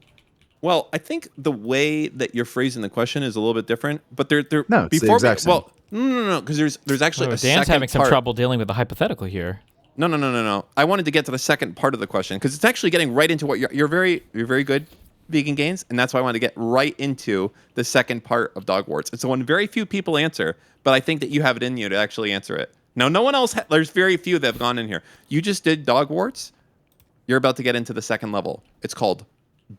Well, I think the way that you're phrasing the question is a little bit different. But there, No, it's the before exact same. well, no, because there's actually Oh, a Dan's second having some part. trouble dealing with the hypothetical here. No. I wanted to get to the second part of the question because it's actually getting right into what you're very good, Vegan Gains, and that's why I wanted to get right into the second part of dog warts. It's the one very few people answer, but I think that you have it in you to actually answer it. No one else. There's very few that have gone in here. You just did dog warts. You're about to get into the second level. It's called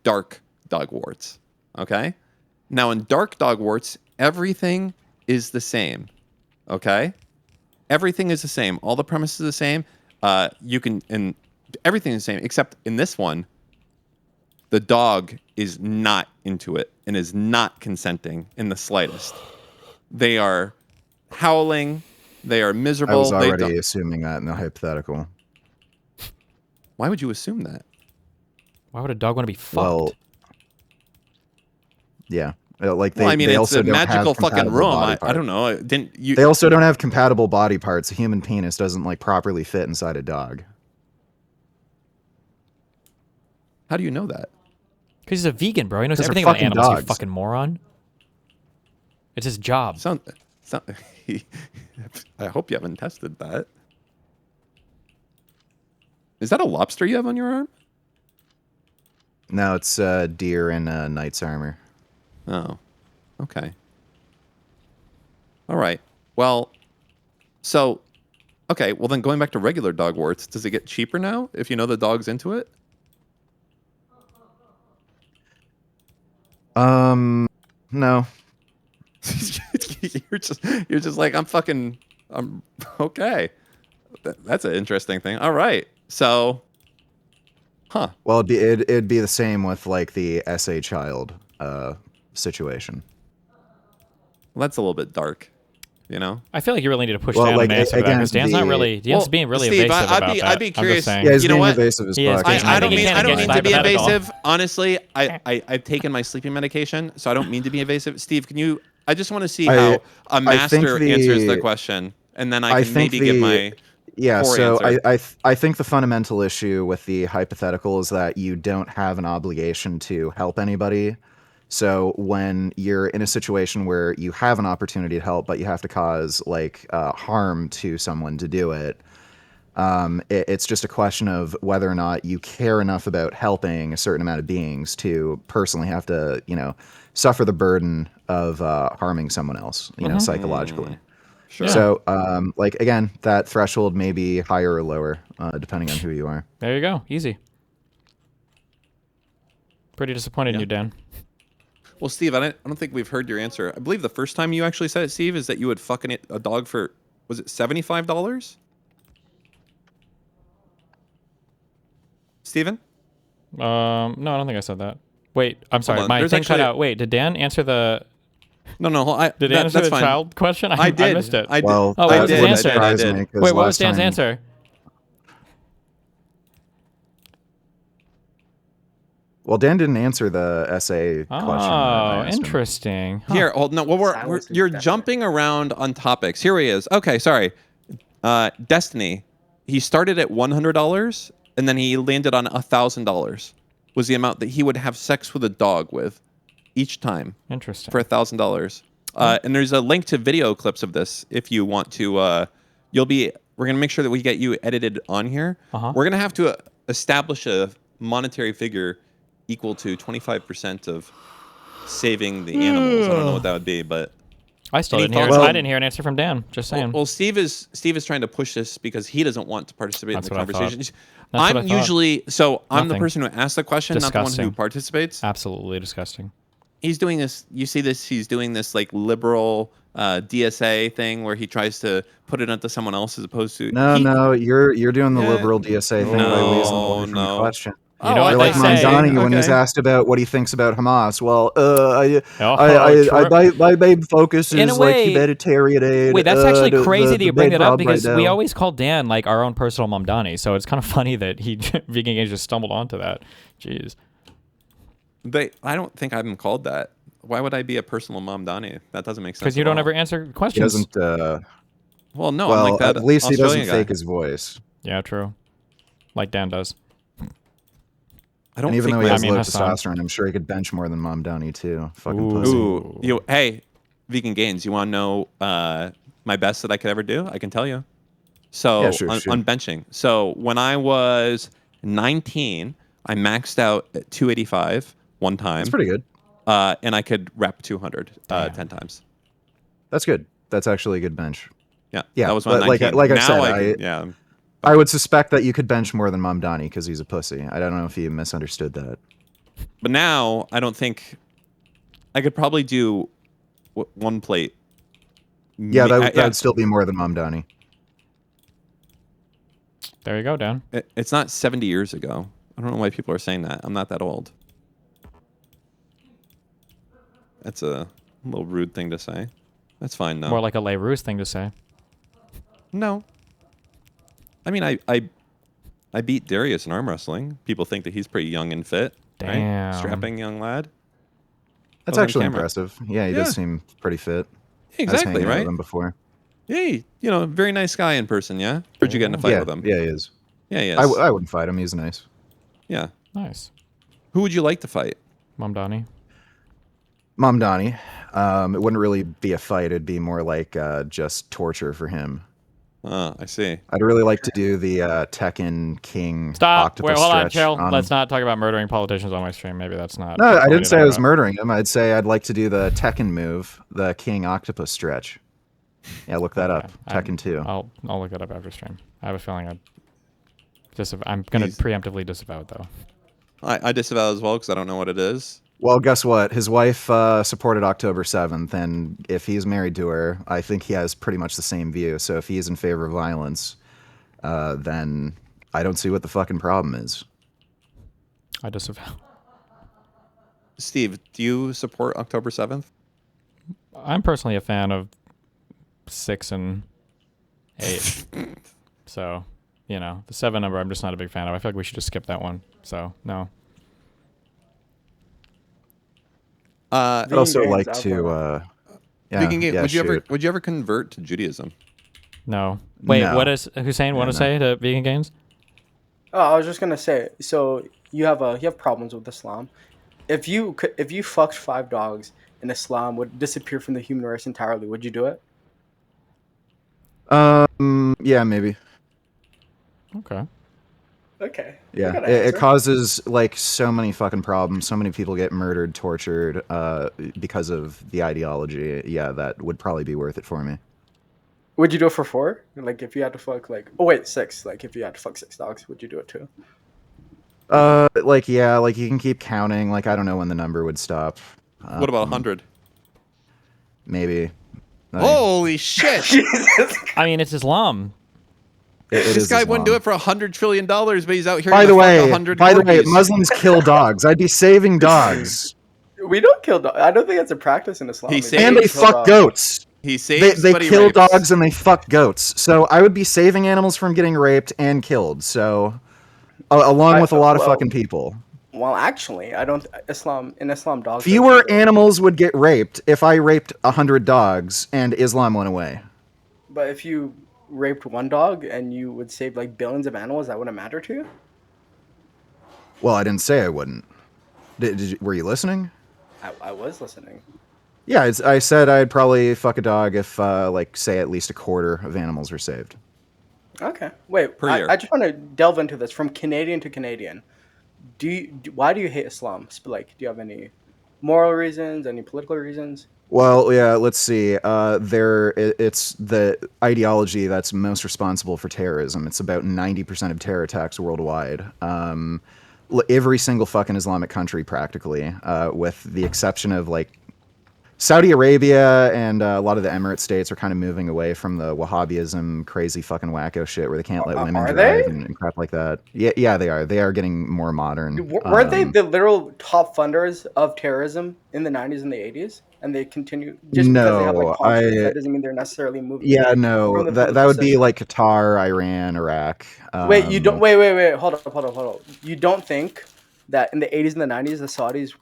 dark dog warts. Okay? Now, in dark dog warts, everything is the same. Okay? Everything is the same. All the premises are the same. And everything is the same, except in this one, the dog is not into it and is not consenting in the slightest. They are howling. They are miserable. I was They already don't- assuming that in the hypothetical. Why would you assume that? Why would a dog want to be fucked? Well, yeah. Like they, Well, I mean, they it's also a don't have magical fucking compatible room. body I parts. don't know. Didn't you? They also don't have compatible body parts. A human penis doesn't like properly fit inside a dog. How do you know that? Because he's a vegan, bro. He knows 'Cause they're everything about fucking animals, you dogs. fucking moron. It's his job. Sound, I hope you haven't tested that. Is that a lobster you have on your arm? No, it's deer in knight's armor. Oh, okay. All right. Well, so, okay. Well, then going back to regular dog warts, does it get cheaper now if you know the dog's into it? No. you're just like I'm okay. That's an interesting thing. All right. So Huh. Well, it'd be the same with like the SA child situation. Well, that's a little bit dark, you know? I feel like you really need to push Well, Dan like, an answer to that again, because Dan's not really. Dan's being really Steve, evasive I'd about be, that. I'd be I'm curious. just saying. Yeah, he's You know being what? evasive as He is fuck. being- He's I I not don't think he mean kinda I don't gets mean to be hypothetical. evasive. Honestly, I've taken my sleeping medication, so I don't mean to be evasive. Steve, can you? I just want to see how a I think master answers the question, and then I I can think maybe give my yeah. poor So answer. I think the fundamental issue with the hypothetical is that you don't have an obligation to help anybody. So when you're in a situation where you have an opportunity to help, but you have to cause like harm to someone to do it, it's just a question of whether or not you care enough about helping a certain amount of beings to personally have to, suffer the burden of harming someone else, psychologically. Sure. So, like again, that threshold may be higher or lower, depending on who you are. There you go. Easy. Pretty disappointed in you, Dan. Well, Steve, I don't think we've heard your answer. I believe the first time you actually said it, Steve, is that you would fucking a dog for, was it $75? Steven? No, I don't think I said that. Wait, I'm sorry. on. My There's thing cut actually- out. Wait, did Dan answer the? No, Did Dan answer that's the fine. child question? I did. I missed it. I did. Well, Oh, what I was did. his answer? I did. Wait, what was Dan's answer? Well, Dan didn't answer the SA question. that I Oh, asked him. interesting. Huh. Here, hold no. Well, Silence is you're deafening. jumping around on topics. Here he is. Okay, sorry. Destiny. He started at $100 and then he landed on $1,000. Was the amount that he would have sex with a dog with each time Interesting. for $1,000. And there's a link to video clips of this if you want to. We're gonna make sure that we get you edited on here. Uh-huh. We're gonna have to establish a monetary figure equal to 25% of saving the animals. I don't know what that would be, but I still Any didn't hear. thoughts I on- didn't hear an answer from Dan. Just saying. well, Steve is trying to push this because he doesn't want to participate That's in the what I thought. conversation. That's what I I'm thought. usually I'm the Nothing. person who asks the question, not the one Disgusting. who participates. Absolutely disgusting. He's doing this. You see this? He's doing this like liberal DSA thing where he tries to put it onto someone else as opposed to No, you're doing the Yeah. liberal DSA thing by No, weaseling away from no. the question. You know I You're what like they thought- say. Mamdani when he's Okay. asked about what he thinks about Hamas. Well, true. my main focus In is a like way- humanitarian aid. Wait, that's actually crazy that you bring main that up problem right because we now. always call Dan like our own personal Mamdani. So it's kind of funny that he Vegan Games just stumbled onto that. Jeez. But I don't think I've been called that. Why would I be a personal mom, Donnie? That doesn't make sense. Because you at don't all. ever answer He questions. doesn't. Well, no, I'm Well, like that. at least he doesn't Australian guy. fake his voice. Yeah, true. Like Dan does. I don't And even think though he my- has low Hassan. testosterone, I'm sure he could bench more than Mamdani too. Fucking pussy. Ooh, hey, Vegan Gains, you want to know my best that I could ever do? I can tell you. So Yeah, sure, on, sure. on benching. So when I was 19, I maxed out at 285 one time. That's pretty good. And I could rep 200 10 times. That's good. That's actually a good bench. Yeah, Yeah, that was my but like 19. I Now said, could- yeah. I would suspect that you could bench more than Mamdani because he's a pussy. I don't know if you misunderstood that. But now I don't think I could probably do one plate. Yeah, Me- that'd still be more than Mamdani. There you go, Dan. It's not 70 years ago. I don't know why people are saying that. I'm not that old. That's a little rude thing to say. That's fine, though. More like a Les Roux thing to say. No. I mean, I beat Darius in arm wrestling. People think that he's pretty young and fit. Right? Damn. Strapping young lad. That's on actually camera. impressive. Yeah, he Yeah. does seem pretty fit. I was Exactly, hanging out right? with him before. Hey, very nice guy in person, yeah? Where'd you get in a fight Yeah, with him? yeah, he is. Yeah, he is. I wouldn't fight him. He's nice. Yeah. Nice. Who would you like to fight? Mamdani. Mamdani. It wouldn't really be a fight. It'd be more like just torture for him. I see. I'd really like to do the Tekken King Stop. octopus Wait, hold on, stretch chill. on Let's him. not talk about murdering politicians on my stream. Maybe that's not. No, the I point didn't to say I talk was about. murdering him. I'd say I'd like to do the Tekken move, the King octopus stretch. Yeah, look that up. Tekken 2. I'll look it up after stream. I have a feeling I'm gonna He's- preemptively disavow it though. I disavow as well because I don't know what it is. Well, guess what? His wife supported October 7th, and if he's married to her, I think he has pretty much the same view. So if he's in favor of violence, then I don't see what the fucking problem is. I disavow. Steve, do you support October 7th? I'm personally a fan of 6 and 8. So, the 7 number I'm just not a big fan of. I feel like we should just skip that one. So, no. I'd also Vegan like games, to. Yeah, Vegan game. yeah, shoot. Would you ever convert to Judaism? No. Wait, No. what does Hussein want to say to vegan games? Oh, I was just gonna say. So you have problems with Islam. If you fucked 5 dogs and Islam would disappear from the human race entirely, would you do it? Yeah, maybe. Okay. Okay. Yeah, Good it answer. causes like so many fucking problems. So many people get murdered, tortured, because of the ideology. Yeah, that would probably be worth it for me. Would you do it for 4? Like if you had to fuck oh wait, 6. Like if you had to fuck 6 dogs, would you do it too? Like yeah, like you can keep counting. Like I don't know when the number would stop. What about 100? Maybe. Holy shit! Jesus. I mean, it's Islam. This guy wouldn't do it for $100 trillion, but he's out here. By the fuck way, 100 corgis. Muslims kill dogs. I'd be saving dogs. We don't kill dogs. I don't think that's a practice in Islam. He It's saves- And not they to kill fuck dogs. goats. He saves, They but he kill rapes. dogs and they fuck goats. So I would be saving animals from getting raped and killed. So, along with a lot of well, fucking people. Well, actually, I don't. In Islam, dogs. don't Fewer kill. animals would get raped if I raped 100 dogs and Islam went away. But if you raped 1 dog and you would save like billions of animals, that wouldn't matter to you. Well, I didn't say I wouldn't. Were you listening? I was listening. Yeah, I said I'd probably fuck a dog if, like, say at least a quarter of animals were saved. Okay. Wait. Per year. I just want to delve into this from Canadian to Canadian. Why do you hate Islam? Like, do you have any moral reasons? Any political reasons? Well, yeah, let's see. It's the ideology that's most responsible for terrorism. It's about 90% of terror attacks worldwide. Every single fucking Islamic country, practically, with the exception of like Saudi Arabia and a lot of the Emirate states, are kind of moving away from the Wahhabism, crazy fucking wacko shit where they can't let women Are drive they? and crap like that. Yeah, they are. They are getting more modern. Weren't they the literal top funders of terrorism in the 90s and the 80s? And they continue just because they have like confidence. That doesn't mean they're necessarily moving. Yeah, no, from the that political would be system. like Qatar, Iran, Iraq. Wait, you don't. Wait. Hold up. You don't think that in the 80s and the 90s the Saudis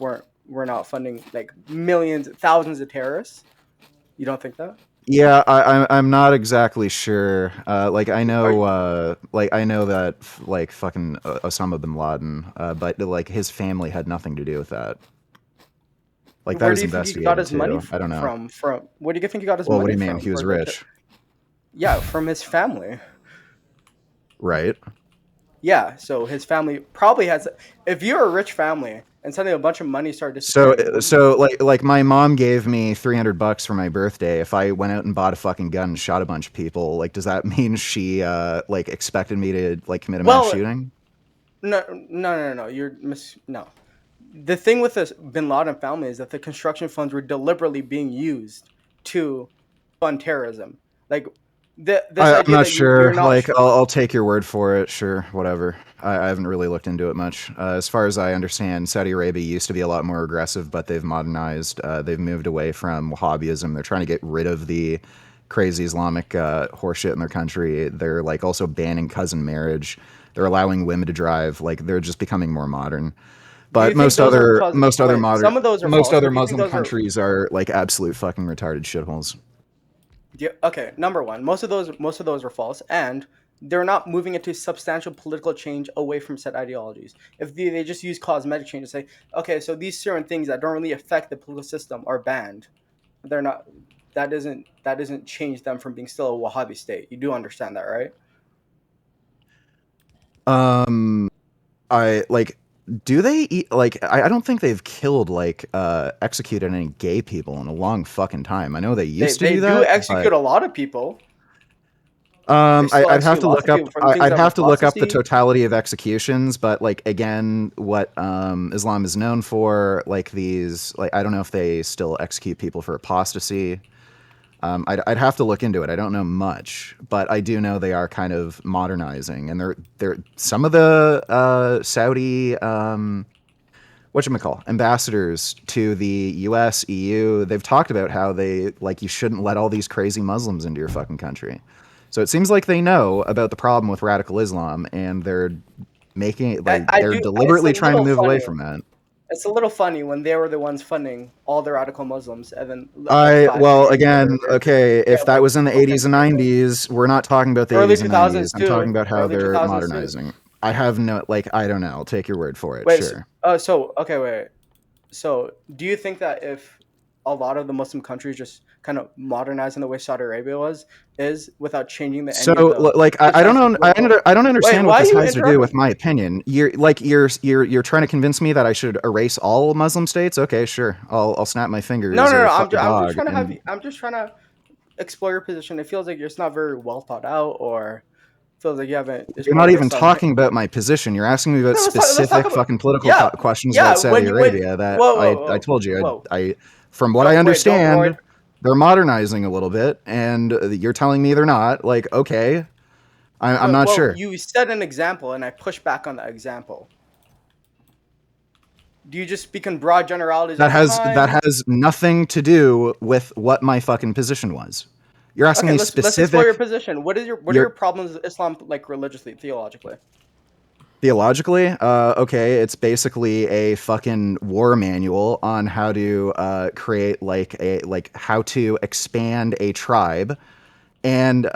were not funding like millions, thousands of terrorists? You don't think that? Yeah, I'm not exactly sure. Like I know that like fucking Osama bin Laden, but like his family had nothing to do with that. Like that Where was do you think he investigated got his too. money I don't know. from? Where do you think he got his Well, money what do you from? mean? He was for the rich, Yeah, from his family. right? Yeah, so his family probably has. If you're a rich family and suddenly a bunch of money started So disappearing, so like my mom gave me $300 for my birthday. If I went out and bought a fucking gun and shot a bunch of people, like does that mean she like expected me to like commit a mass shooting? No. No. The thing with this Bin Laden family is that the construction funds were deliberately being used to fund terrorism. Like this I'm idea not that sure. you're not Like, sure. I'll take your word for it. Sure, whatever. I haven't really looked into it much. As far as I understand, Saudi Arabia used to be a lot more aggressive, but they've modernized. They've moved away from Wahhabism. They're trying to get rid of the crazy Islamic horseshit in their country. They're like also banning cousin marriage. They're allowing women to drive. Like, they're just becoming more modern. But think most those are other most other wait, modern some of those are most false, other but do you think Muslim those are- countries are like absolute fucking retarded shitholes. Yeah, okay, number one, most of those are false, and they're not moving into substantial political change away from set ideologies. If they just use cosmetic change to say, okay, so these certain things that don't really affect the political system are banned, they're not. That doesn't change them from being still a Wahhabi state. You do understand that, right? I like. Do they eat like? I don't think they've killed like executed any gay people in a long fucking time. I know they used to They do that. do execute a lot of people. I'd still have execute to lots look of up. people for things I'd that have to we're look up the supposed to see. totality of executions. But like again, what Islam is known for, like these, like I don't know if they still execute people for apostasy. I'd have to look into it. I don't know much, but I do know they are kind of modernizing, and they're some of the Saudi whatchamacall ambassadors to the US, EU, they've talked about how they like you shouldn't let all these crazy Muslims into your fucking country. So it seems like they know about the problem with radical Islam, and they're making it like I they're do. deliberately It's a trying to little move away funny. from that. It's a little funny when they were the ones funding all the radical Muslims, and then like 5 Well, years again, later, okay, yeah, if that was in the look 80s and into it. 90s, we're not talking about the Early 80s and 2000s 90s. I'm talking too. about how Early they're 2000s too. modernizing. I have no, like, I don't know. I'll take your word for it. Wait, Sure. so okay, wait. So, do you think that if a lot of the Muslim countries just kind of modernize in the way Saudi Arabia is without changing So, any of the like, I don't know. substantive I don't Wait, understand what why are this you has to do with interrupting? my opinion. You're trying to convince me that I should erase all Muslim states. Okay, sure. I'll snap my No, fingers no, or no. fuck a I'm just dog. trying to have And you. I'm just trying to explore your position. It feels like it's not very well thought out, or feels like you haven't. It's you're more not even based on. talking about my position. You're asking me about No, let's talk specific about. fucking political Yeah, questions yeah. about Saudi When Arabia that whoa, I whoa, told you whoa, I from what I whoa. Wait, don't worry. understand, they're modernizing a little bit, and you're telling me they're not. Like, okay, I'm not Well, sure. you set an example, and I push back on that example. Do you just speak in broad generalities all the That time? has nothing to do with what my fucking position was. You're asking Okay, me let's explore your specific. position. What are your You're problems with Islam, like religiously, theologically? theologically, okay, it's basically a fucking war manual on how to create like how to expand a tribe and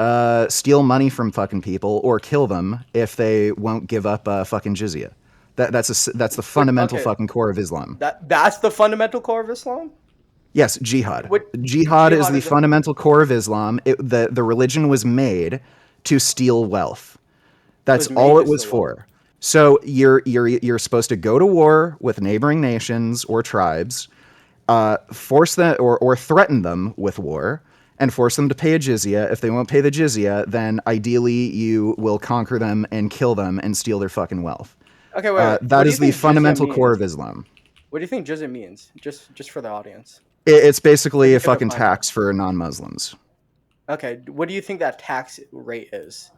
steal money from fucking people or kill them if they won't give up fucking jizya. That's the fundamental Okay, fucking core of Islam. that's the fundamental core of Islam. Yes, jihad. What Jihad is jihad the is a fundamental core of Islam. The religion was made to steal wealth. That's was made all it to was steal wealth. for. So you're supposed to go to war with neighboring nations or tribes, force them or threaten them with war, and force them to pay a jizya. If they won't pay the jizya, then ideally you will conquer them and kill them and steal their fucking wealth. Okay, wait. What That do you is the think jizya fundamental core means? of Islam. What do you think jizya means? Just for the audience, It's so basically they a can fucking define it. tax for non-Muslims. Okay, what do you think that tax rate is?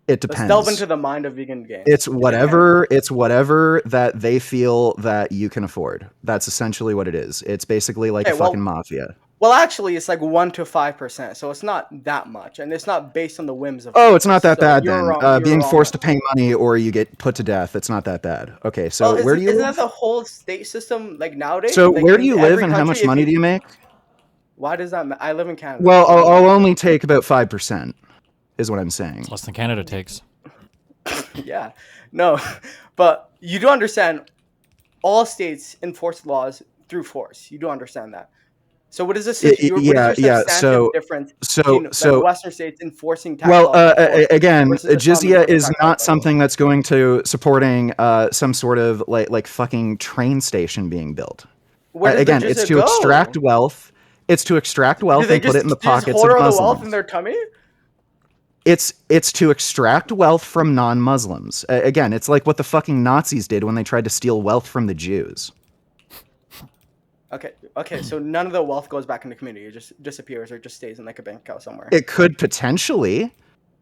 It Let's delve depends. into the mind of vegan game, It's if you can. whatever that they feel that you can afford. That's essentially what it is. It's basically like a Okay, fucking mafia. well, actually, it's like 1 to 5%, so it's not that much, and it's not based on the whims of Oh, people. it's not that So bad you're then. wrong. You're Being wrong forced on to that. pay money or you get put to death. It's not that bad. Okay, Well, so where do you isn't that live? the whole state system like nowadays? So Like where do in you live every and how country, much if money you do you make? why does that? I live in Canada. Well, What do you I'll mean? only take about 5%, is what I'm saying. It's less than Canada takes. Yeah, no, but you do understand all states enforce laws through force. You do understand that. So what is this? What is Yeah, your yeah. substantive difference So, between like so Western states enforcing tax Well, laws through force again, versus Islam jizya enforcing is tax laws not by force? something that's going to supporting some sort of like fucking train station being built. Where does the Again, it's jizya to extract go? wealth. It's to extract Do wealth they and put it in the just pockets hoard of all the wealth in Muslims. their tummy? It's to extract wealth from non-Muslims. Again, it's like what the fucking Nazis did when they tried to steal wealth from the Jews. Okay. So none of the wealth goes back in the community. It just disappears or just stays in like a bank account somewhere. It could potentially.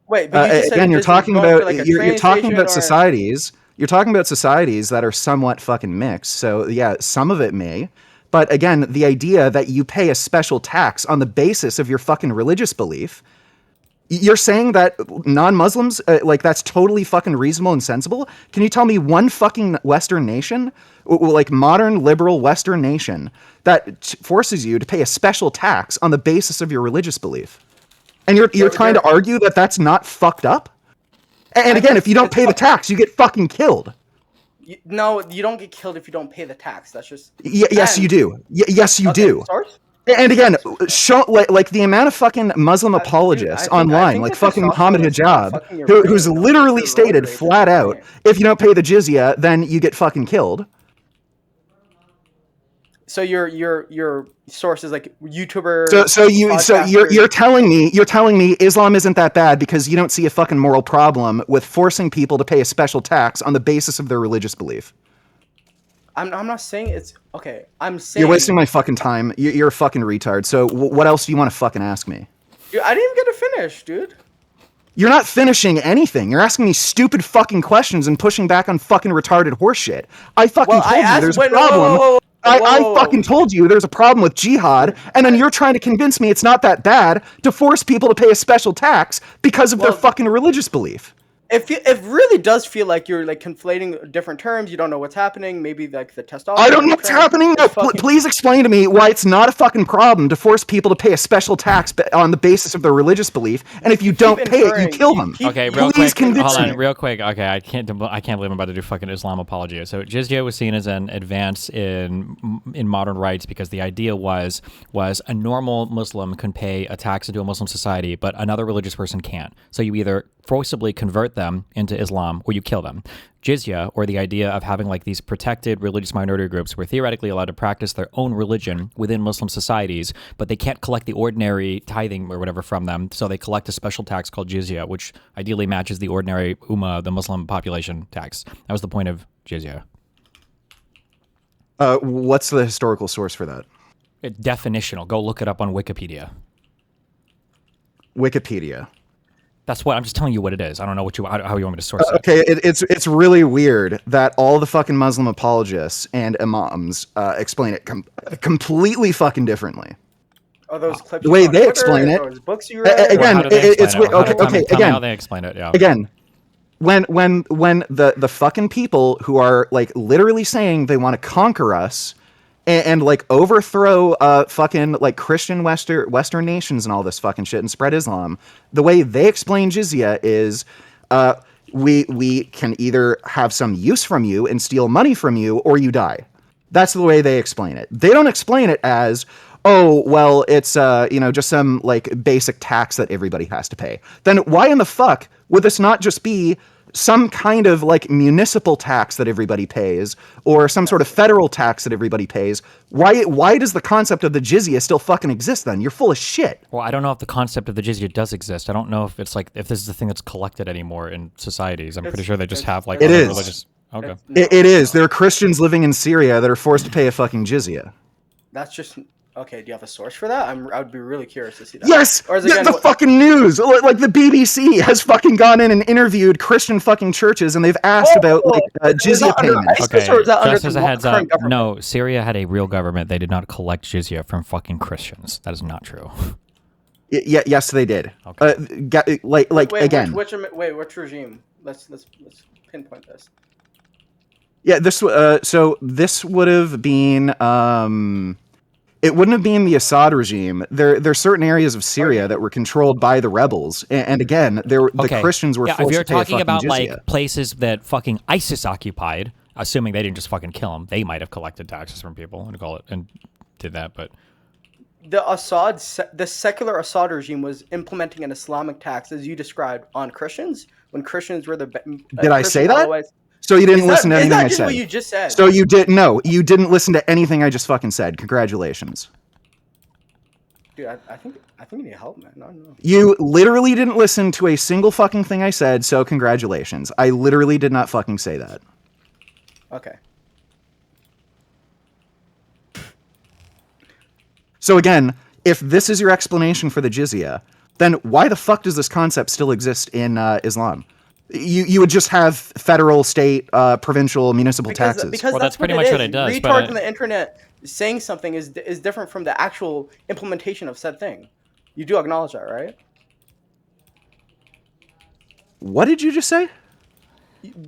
Wait, but you just said Again, it doesn't go into like a you're train talking station about or. societies. You're talking about societies that are somewhat fucking mixed. So yeah, some of it may. But again, the idea that you pay a special tax on the basis of your fucking religious belief, you're saying that non-Muslims, like that's totally fucking reasonable and sensible? Can you tell me one fucking Western nation, like modern liberal Western nation, that forces you to pay a special tax on the basis of your religious belief? And you're trying to argue that that's not fucked up? And I again, think if you don't it's pay the tax, you get fucking killed. no, you don't get killed if you don't pay the tax. That's just. Yes, you And do. Yes, you okay, do. source. And again, Source. show like the amount of fucking Muslim Dude, apologists I online, think like that fucking Muhammad testosterone is kind of Hijab, fucking your who's brain. I think literally your roid stated rage is your flat out, brain. if you don't pay the jizya, then you get fucking killed. So your source is like So YouTubers, so you so podcasters. you're telling me Islam isn't that bad because you don't see a fucking moral problem with forcing people to pay a special tax on the basis of their religious belief. I'm not saying it's okay. I'm saying You're wasting my fucking time. You're a fucking retard. So what else do you want to fucking ask me? Dude, I didn't even get to finish, dude. You're not finishing anything. You're asking me stupid fucking questions and pushing back on fucking retarded horseshit. I fucking Well, told I you asked. there's Wait, a no, whoa, problem. whoa, whoa, I whoa. fucking told you there's a problem with jihad, and then you're trying to convince me it's not that bad to force people to pay a special tax because of their Well, fucking religious belief. It really does feel like you're like conflating different terms. You don't know what's happening. Maybe like the testosterone. I don't know what's trend happening. is No, fucking- please explain to me why it's not a fucking problem to force people to pay a special tax on the basis of their religious belief, and if you don't pay it, you inferring- kill you them. keep- Okay, you real Please quick. convince Hold on, me. real quick. Okay, I can't believe I'm about to do fucking Islam apology. So jizya was seen as an advance in modern rights because the idea was a normal Muslim can pay a tax into a Muslim society, but another religious person can't. So you either forcibly convert them into Islam or you kill them. Jizya, or the idea of having like these protected religious minority groups who are theoretically allowed to practice their own religion within Muslim societies, but they can't collect the ordinary tithing or whatever from them, so they collect a special tax called jizya, which ideally matches the ordinary ummah, the Muslim population tax. That was the point of jizya. What's the historical source for that? It's definitional. Go look it up on Wikipedia. Wikipedia. That's what I'm just telling you what it is. I don't know how you want me to source it. Okay, it's really weird that all the fucking Muslim apologists and imams explain it completely fucking differently. Oh, those clips. The way you saw on they Twitter, explain it- those books you read. again, How do they it's explain it? okay. Tell me Again, how they explain it. Yeah. again, when the fucking people who are like literally saying they want to conquer us and like overthrow fucking like Christian Western nations and all this fucking shit and spread Islam, the way they explain jizya is we can either have some use from you and steal money from you, or you die. That's the way they explain it. They don't explain it as, oh, well, it's just some like basic tax that everybody has to pay. Then why in the fuck would this not just be some kind of like municipal tax that everybody pays, or some sort of federal tax that everybody pays? Why does the concept of the jizya still fucking exist then? You're full of shit. Well, I don't know if the concept of the jizya does exist. I don't know if it's like if this is the thing that's collected anymore in societies. I'm pretty sure they just have like It other is. religious. Okay. It is. There are Christians living in Syria that are forced to pay a fucking jizya. That's just okay. Do you have a source for that? I would be really curious to see that. Yes, Or is it the fucking news. Like the BBC has fucking gone in and interviewed Christian fucking churches, and they've asked about like is jizya that under payments. ISIS or is that under Just as the a heads up, current government? no, Syria had a real government. They did not collect jizya from fucking Christians. That is not true. Yes, they did. Okay. Wait, again. which regime? Let's pinpoint this. Yeah, so this would have been it wouldn't have been the Assad regime. There's certain areas of Syria that were controlled by the rebels, and again, the Christians were yeah, forced if you're to pay a talking fucking about jizya. like places that fucking ISIS occupied, assuming they didn't just fucking kill them, they might have collected taxes from people and did that, but The secular Assad regime was implementing an Islamic tax, as you described, on Christians when Christians were the. Did I say that? Otherwise, So you didn't listen to anything I just said. what you just said? So you didn't listen to anything I just fucking said. Congratulations. Dude, I think you need help, man. No. You literally didn't listen to a single fucking thing I said, so congratulations. I literally did not fucking say that. Okay. So again, if this is your explanation for the jizya, then why the fuck does this concept still exist in Islam? You would just have federal, state, provincial, municipal taxes. Because Well, that's pretty what much it what is. it does, Retards but on the internet saying something is different from the actual implementation of said thing. You do acknowledge that, right? What did you just say?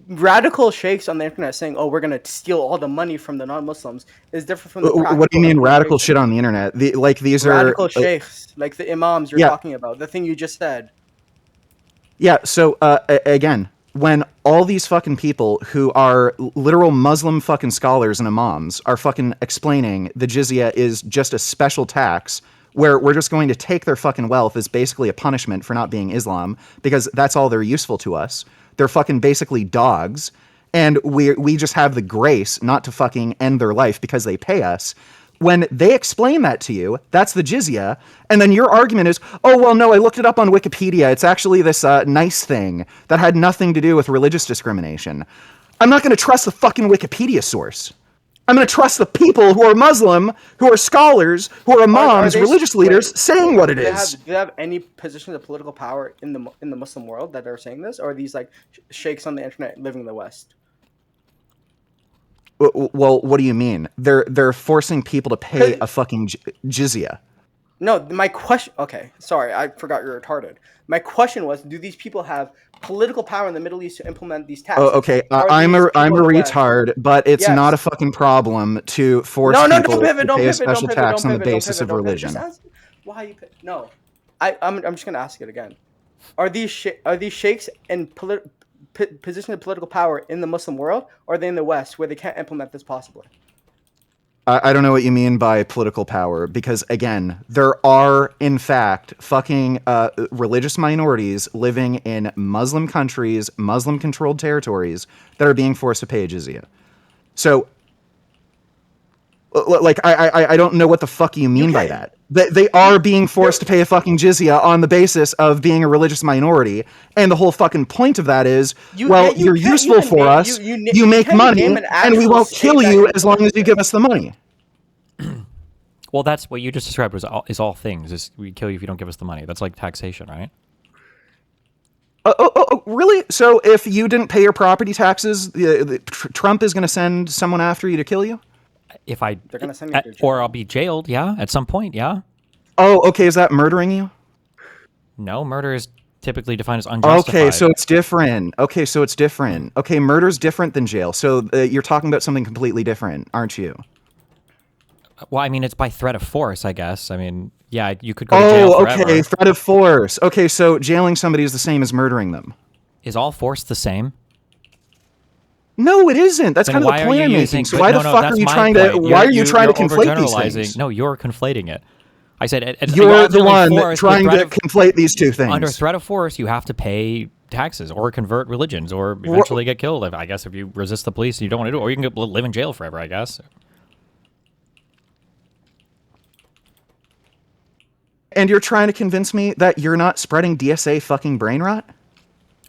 Radical sheikhs on the internet saying, "Oh, we're gonna steal all the money from the non-Muslims," is different from the. What do you mean practical radical implementation. shit on the internet? These are Radical sheikhs, like the imams you're Yeah. talking about, the thing you just said. Yeah, so again, when all these fucking people who are literal Muslim fucking scholars and imams are fucking explaining the jizya is just a special tax where we're just going to take their fucking wealth as basically a punishment for not being Islam because that's all they're useful to us. They're fucking basically dogs, and we just have the grace not to fucking end their life because they pay us. When they explain that to you, that's the jizya, and then your argument is, oh, well, no, I looked it up on Wikipedia. It's actually this nice thing that had nothing to do with religious discrimination. I'm not going to trust the fucking Wikipedia source. I'm going to trust the people who are Muslim, who are scholars, who are imams, religious leaders, saying what it is. Do they have any positions of political power in the Muslim world that are saying this, or are these like sheikhs on the internet living in the West? Well, what do you mean? They're forcing people to pay a fucking jizya. No, my question. Okay, sorry, I forgot you're retarded. My question was, do these people have political power in the Middle East to implement these taxes? Oh, okay. I'm a retard, but it's not a fucking problem to force people to pay a special tax on the basis of religion. Why you? No, I'm just gonna ask it again. Are these sheikhs in position of political power in the Muslim world, or are they in the West where they can't implement this possibly? I don't know what you mean by political power, because again, there are in fact fucking religious minorities living in Muslim countries, Muslim controlled territories that are being forced to pay a jizya. So, like, I don't know what the fuck you mean by that. They are being forced to pay a fucking jizya on the basis of being a religious minority, and the whole fucking point of that is, you're useful for us, you make money, and we won't kill you as long as you give us the money. Well, that's what you just described is all things. Is we kill you if you don't give us the money. That's like taxation, right? Oh, really? So if you didn't pay your property taxes, Trump is going to send someone after you to kill you? They're gonna send me to jail. Or I'll be jailed, yeah, at some point, yeah. Oh, okay, is that murdering you? No, murder is typically defined as unjustified. Okay, so it's different. Okay, murder's different than jail. So you're talking about something completely different, aren't you? Well, I mean, it's by threat of force, I guess. I mean, yeah, you could go to jail forever. Okay, threat of force. Okay, so jailing somebody is the same as murdering them. Is all force the same? No, it isn't. That's kind of the point I'm making. So why the fuck are you trying to? Why are you trying to conflate these things? No, you're conflating it. I said you're the one trying to conflate these two things. Under threat of force, you have to pay taxes or convert religions or eventually get killed. I guess if you resist the police and you don't want to do it, or you can live in jail forever. I guess. And you're trying to convince me that you're not spreading DSA fucking brain rot?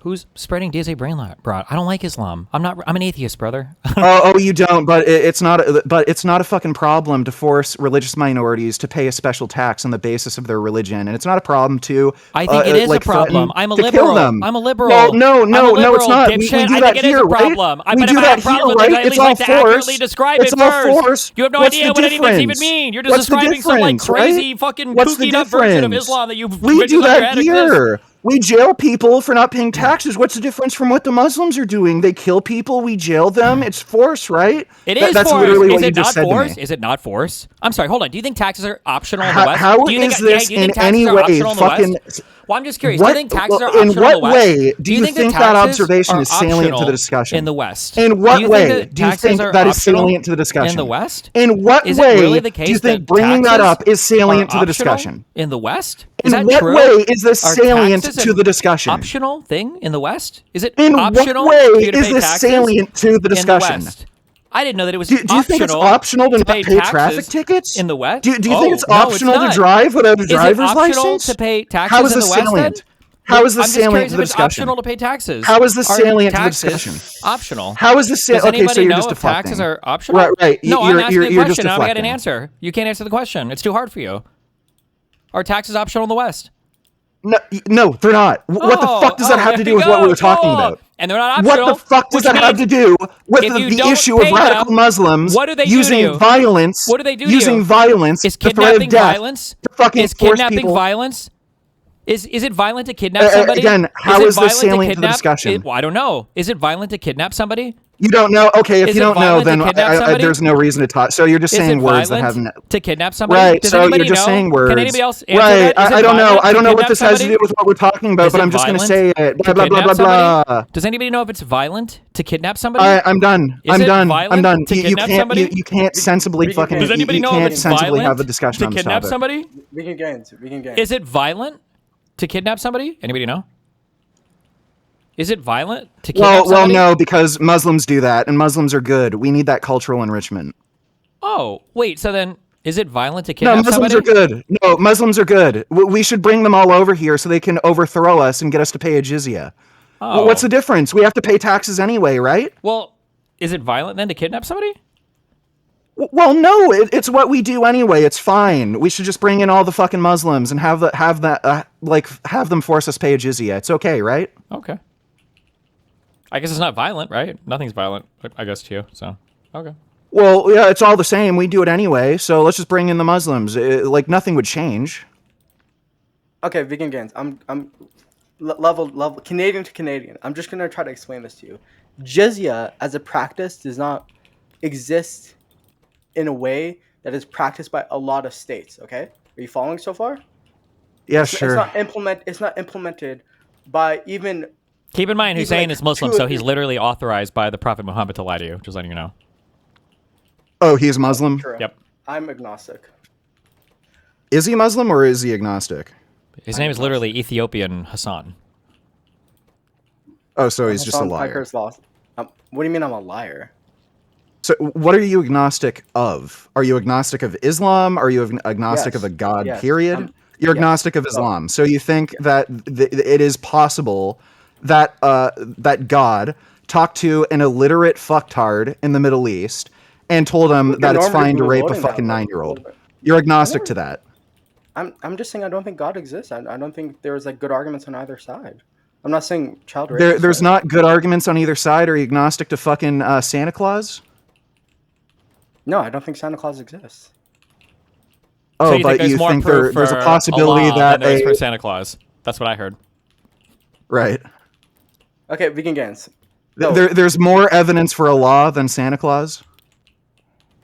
Who's spreading DSA brain rot? I don't like Islam. I'm an atheist, brother. Oh, you don't. But it's not. But it's not a fucking problem to force religious minorities to pay a special tax on the basis of their religion, and it's not a problem to. I think it is a problem. I'm a liberal. I'm a liberal. Well, no, it's not. We do that here, right? We do that here, right? It's all force. It's all force. You have no idea what any of this even mean. You're just describing some like crazy fucking kooky up version of Islam that you've. We do that here. We jail people for not paying taxes. What's the difference from what the Muslims are doing? They kill people, we jail them. It's force, right? It is that's force. Literally is what it you just not said force? To me. Is it not force? I'm sorry, hold on. Do you think taxes are optional in the West? How is this in any way fucking... Well, I'm just curious. Do you think taxes are optional in what way do you think that observation is salient to the discussion? In the West. In what way do you think that is salient to the discussion? In the West? In what way do you think bringing that up is salient to the discussion? In the West? In what way is this salient to the discussion? Optional thing in the West? Is it in optional? What way is this salient to the discussion? I didn't know that it was optional. Do you think it's optional to not pay traffic tickets? In the West? Do you think it's optional to drive without a driver's license? Is it optional to pay taxes in the West then? How is this salient to the discussion? It's optional to pay taxes. How is this salient to the discussion? Optional. How is this salient? Okay, so you're just deflecting. Taxes are optional? Right. No, I'm asking a question. I'm going to get an answer. You can't answer the question. It's too hard for you. Are taxes optional in the West? No, they're not. What the fuck does that have to do with what we were talking about? And they're not optional. What the fuck does that have to do with the issue of radical Muslims using violence? What do they do? Using violence. Is kidnapping violence? Is kidnapping violence? Is it violent to kidnap somebody? Again, how is this salient to the discussion? Well, I don't know. Is it violent to kidnap somebody? You don't know? Okay, if you don't know, then there's no reason to talk. So you're just saying words that haven't... to kidnap somebody? Right, so you're just saying words. Can anybody else answer that? Right, I don't know. I don't know what this has to do with what we're talking about, but I'm just going to say it. Blah, blah, blah, blah, blah. Does anybody know if it's violent to kidnap somebody? I'm done. I'm done. You can't sensibly fucking... Does anybody know if it's violent to kidnap somebody? We can get. Is it violent to kidnap somebody? Anybody know? Is it violent to kidnap somebody? Well, no, because Muslims do that, and Muslims are good. We need that cultural enrichment. Oh, wait, so then is it violent to kidnap somebody? No, Muslims are good. No, Muslims are good. We should bring them all over here so they can overthrow us and get us to pay a jizya. Oh. Well, what's the difference? We have to pay taxes anyway, right? Well, is it violent then to kidnap somebody? Well, no, it's what we do anyway. It's fine. We should just bring in all the fucking Muslims and have them force us pay a jizya. It's okay, right? Okay. I guess it's not violent, right? Nothing's violent, I guess, to you. So, okay. Well, yeah, it's all the same. We do it anyway. So let's just bring in the Muslims. Like nothing would change. Okay, vegan gains. I'm level Canadian to Canadian. I'm just gonna try to explain this to you. Jizya as a practice does not exist in a way that is practiced by a lot of states. Okay, are you following so far? Yeah, It's sure. It's not implemented by even. Keep in mind, Even, Hussein like, is Muslim, two so of he's you- literally authorized by the Prophet Muhammad to lie to you. Just letting you know. Oh, he's Muslim? True. Yep. I'm agnostic. Is he Muslim or is he agnostic? His name is literally Ethiopian Hassan. Oh, so he's just a Hassan liar. Piker's lost. What do you mean I'm a liar? So what are you agnostic of? Are you agnostic of Islam? Are you agnostic Yes. of a god, Yes. period? You're yes. agnostic of Islam. So you think that it is possible that that God talked to an illiterate fucktard in the Middle East and told him that it's fine to rape a fucking 9-year-old. You're agnostic to that. I'm just saying I don't think God exists. I don't think there's like good arguments on either side. I'm not saying child rape. There's not good arguments on either side. Are you agnostic to fucking Santa Claus? No, I don't think Santa Claus exists. Oh, So you think but there's you more think proof there's a for possibility Allah that than there is for Santa Claus? That's what I heard. right. Okay, vegan gains. No, There's more evidence for Allah than Santa Claus.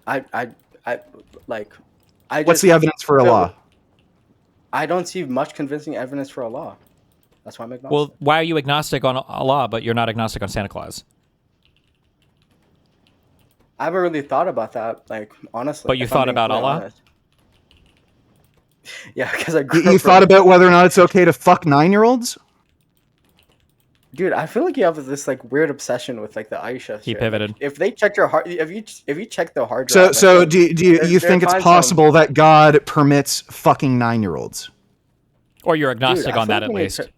I like. I What's just, the evidence for Allah? I don't see much convincing evidence for Allah. That's why I'm agnostic. Well, why are you agnostic on Allah, but you're not agnostic on Santa Claus? I haven't really thought about that, like honestly. But you if I'm thought being about fully Allah? honest. Yeah, because I grew You up thought about whether or not it's okay to fuck 9-year-olds? Dude, I feel like you have this like weird obsession with like the Aisha. He shit. pivoted. Like, if they check your hard, if you check the hard So drive, so like, do you think it's find possible that God permits fucking 9-year-olds? Or you're Dude, agnostic I on feel that like at we need least? to-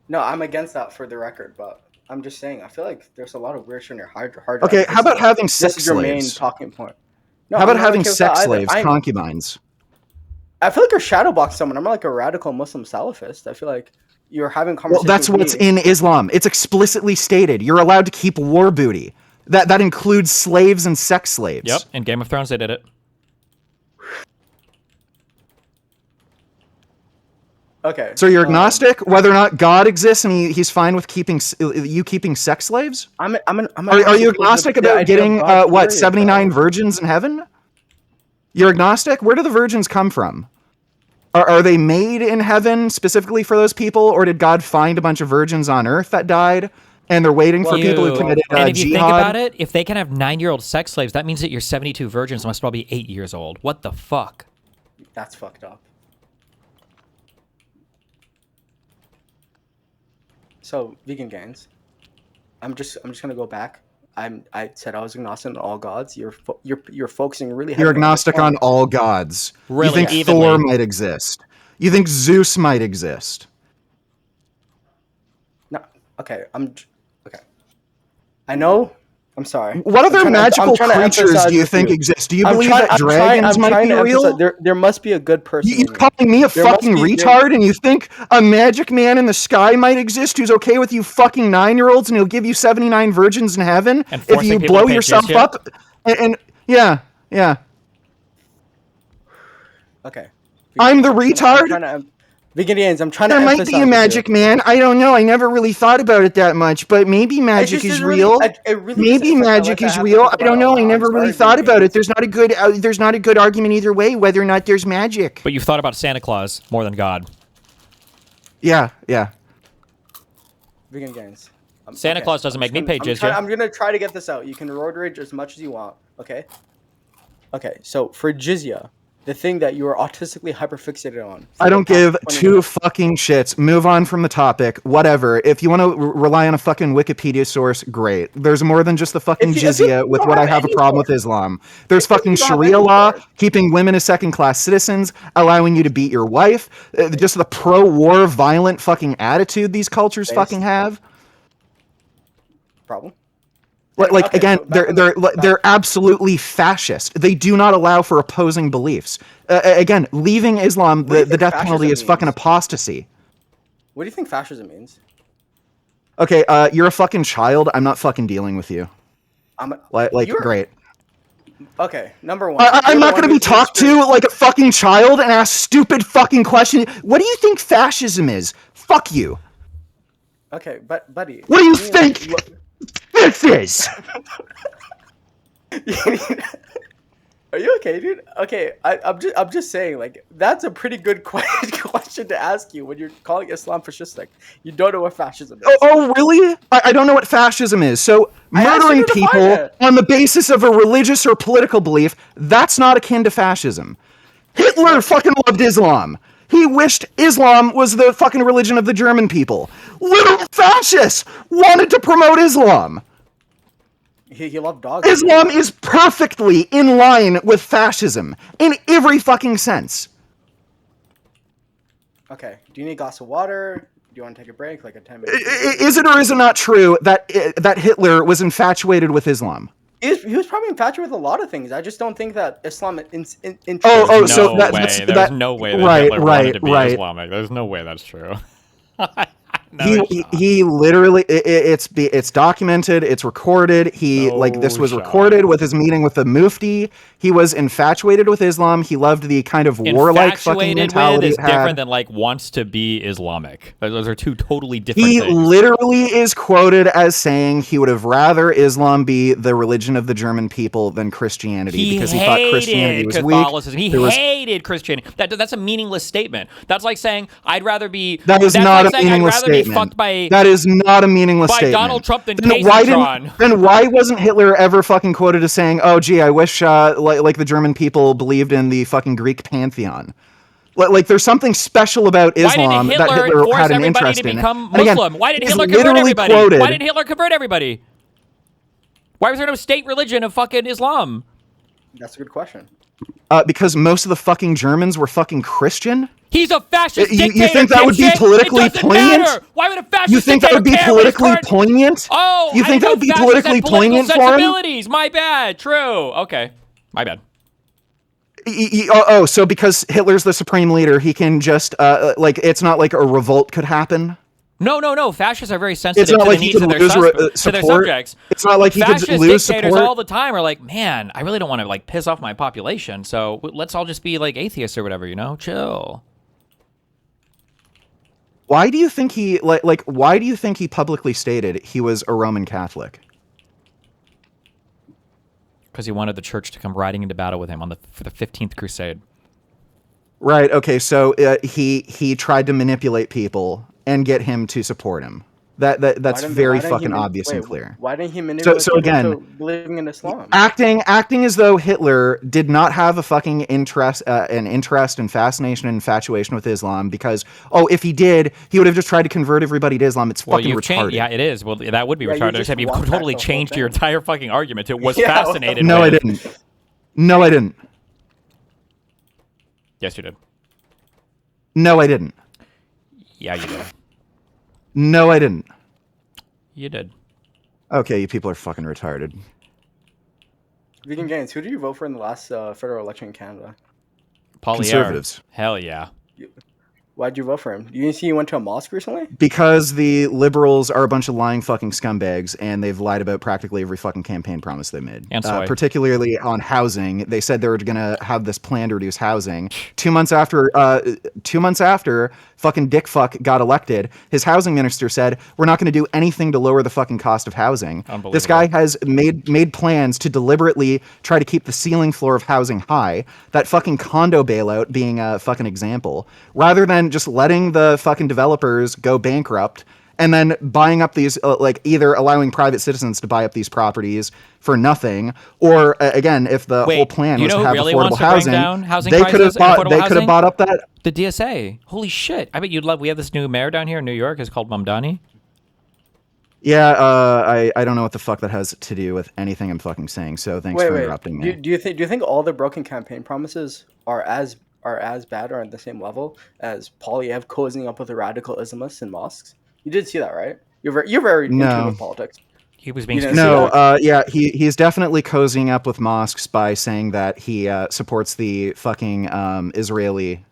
No, I'm against that for the record, but I'm just saying I feel like there's a lot of weird shit in your hard drive. Okay, how about having this sex is your main slaves? talking point? No, How I'm about not having okay with that sex either. slaves, concubines? I feel like you're shadowboxing someone. I'm not like a radical Muslim Salafist. I feel like you're having Well, conversations. that's with what's me. in Islam. It's explicitly stated. You're allowed to keep war booty. That includes slaves and sex slaves. Yep, in Game of Thrones they did it. Okay. So you're agnostic whether or not God exists, and he's fine with keeping sex slaves? I'm Are you agnostic about getting what 79 bro. virgins in heaven? You're agnostic? Where do the virgins come from? Are they made in heaven specifically for those people, or did God find a bunch of virgins on earth that died, and they're waiting for people who committed and if you think jihad? about it, if they can have 9-year-old sex slaves, that means that your 72 virgins must all be 8 years old. What the fuck? That's fucked up. So vegan gains. I'm just gonna go back. I said I was agnostic on all gods. You're focusing really heavily. You're on this agnostic point. on all gods. Really, you think evenly. Thor might exist. You think Zeus might exist. No, okay. Okay. I know. I'm sorry. What other magical creatures emphasize do you with think you. exist? Do you believe that I'm dragons might trying be to real? emphasize- There must be a good person. You're in you. calling me a There must fucking be- retard, and you think a magic man in the sky might exist who's okay with you fucking 9-year-olds, and he'll give you 79 virgins in heaven And if forcing you people blow to pay yourself jizya? up? And yeah. Okay. I'm the retard? Vegan gains. I'm trying to. There might emphasize be a with you. magic man. I don't know. I never really thought about it that much, but maybe It magic just is isn't real. Really, it really Maybe it's like- magic like I is have to real. think I about don't know. I Allah. never I'm really sorry, thought vegan about gains. it. There's not a good argument either way whether or not there's magic. But you've thought about Santa Claus more than God. Yeah. Vegan gains. Santa Claus doesn't make me pay jizya. I'm gonna try to get this out. You can road rage as much as you want. Okay. Okay. So for jizya, the thing that you are autistically hyperfixated on. I don't for the give past 20 two minutes. fucking shits. Move on from the topic. Whatever. If you want to rely on a fucking Wikipedia source, great. There's more than just the fucking If you jizya with don't what I have have a any problem with source. Islam. There's If you fucking don't have Sharia any law, source. keeping women as second-class citizens, allowing you to beat your wife. Just the pro-war, violent fucking attitude these cultures fucking have. Problem. Like Okay, again, so back on they're absolutely fascist. They do not allow for opposing beliefs. Again, leaving Islam, What do you the think death penalty is fascism fucking means? apostasy. What do you think fascism means? Okay, you're a fucking child. I'm not fucking dealing with you. Like You're great. okay. Number one, I'm you're the not one going to be who's talked to like a fucking child and ask stupid fucking questions. What do you think fascism is? Fuck you. Okay, but buddy, What do you mean, like, think this is? Are you okay, dude? Okay, I'm just saying, like, that's a pretty good question to ask you when you're calling Islam fascistic. You don't know what fascism is. Oh, really? I don't know what fascism is. So I asked you murdering to define people it. on the basis of a religious or political belief, that's not akin to fascism. Hitler fucking loved Islam. He wished Islam was the fucking religion of the German people. Little fascists wanted to promote Islam. He loved dogs. Islam is perfectly in line with fascism in every fucking sense. Okay, do you need a glass of water? Do you want to take a break, like a 10-minute? Is it or is it not true that Hitler was infatuated with Islam? He was probably infatuated with a lot of things. I just don't think that Islam Oh, There's so no that's way. There's no way that right, Hitler wanted to be right. Islamic. There's no way that's true. He literally it's documented, it's recorded. This was recorded with his meeting with the Mufti. He was infatuated with Islam. He loved the kind of warlike fucking mentality is it had. different than like wants to be Islamic. Those are two totally different He things. literally is quoted as saying he would have rather Islam be the religion of the German people than Christianity because he thought Christianity was Catholicism. weak. He hated Christianity. That's a meaningless statement. That's like saying I'd rather be. That is that's not like a saying meaningless I'd rather statement. be fucked by That is not a meaningless by statement. Donald Trump than Then Casey why wasn't Hitler ever fucking quoted as saying, "Oh, gee, I wish like the German people believed in the fucking Greek pantheon"? Like there's something special about Islam that Hitler force had an everybody interest to in. become And again, Muslim? Why did he's Hitler convert literally everybody? quoted- Why did Hitler convert everybody? Why was there no state religion of fucking Islam? That's a good question. Because most of the fucking Germans were fucking Christian. He's a fascist dictator. You think that would be dipshit. politically It doesn't poignant? matter. Why would a fascist You think that dictator would be care what his politically current- poignant? Oh, you think that would be politically poignant for him? sensibilities. My bad. True. Okay. My bad. So because Hitler's the supreme leader, he can just it's not like a revolt could happen. No. Fascists are very sensitive It's not to like the he needs could of their, lose to their support. subjects. It's not like he could Fascist lose dictators support. all the time are like, man, I really don't want to like piss off my population, so let's all just be like atheists or whatever, you know? Chill. Why do you think he why do you think he publicly stated he was a Roman Catholic? Because he wanted the church to come riding into battle with him for the 15th Crusade. Right. Okay. So he tried to manipulate people and get him to support him. That's very fucking obvious and clear. Why didn't he manipulate So people again, to believing in Islam? acting as though Hitler did not have a fucking interest and fascination and infatuation with Islam because if he did, he would have just tried to convert everybody to Islam. It's fucking retarded. Yeah, it is. Well, that would be retarded. Except you walked back totally the whole changed your thing. entire fucking argument. It was fascinated. No, I with. didn't. No, I didn't. Yes, you did. No, I didn't. Yeah, you did. No, I didn't. You did. Okay, you people are fucking retarded. Vegan Gaines, who did you vote for in the last federal election in Canada? Paul Conservatives. Hell yeah. Why'd you vote for him? You see he went to a mosque recently? Because the liberals are a bunch of lying fucking scumbags, and they've lied about practically every fucking campaign promise they made. And soy. Particularly on housing, they said they were going to have this plan to reduce housing. 2 months after, fucking dick fuck got elected, his housing minister said, "We're not going to do anything to lower the fucking cost of housing." This guy has made plans to deliberately try to keep the ceiling floor of housing high. That fucking condo bailout being a fucking example, rather than just letting the fucking developers go bankrupt and then buying up these either allowing private citizens to buy up these properties for nothing, or again, if the whole plan was to have really affordable housing they could have bought up that. The DSA. Holy shit. I bet you'd love. We have this new mayor down here in New York. It's called Mamdani. Yeah, I don't know what the fuck that has to do with anything I'm fucking saying. So thanks for interrupting me. Do you think all the broken campaign promises are as bad or at the same level as Polyev cozying up with the radical Islamists in mosques? You did see that, right? You're very in tune with politics. He was being You didn't stupid. see No, he's definitely cozying up with mosques by saying that he supports the fucking Israeli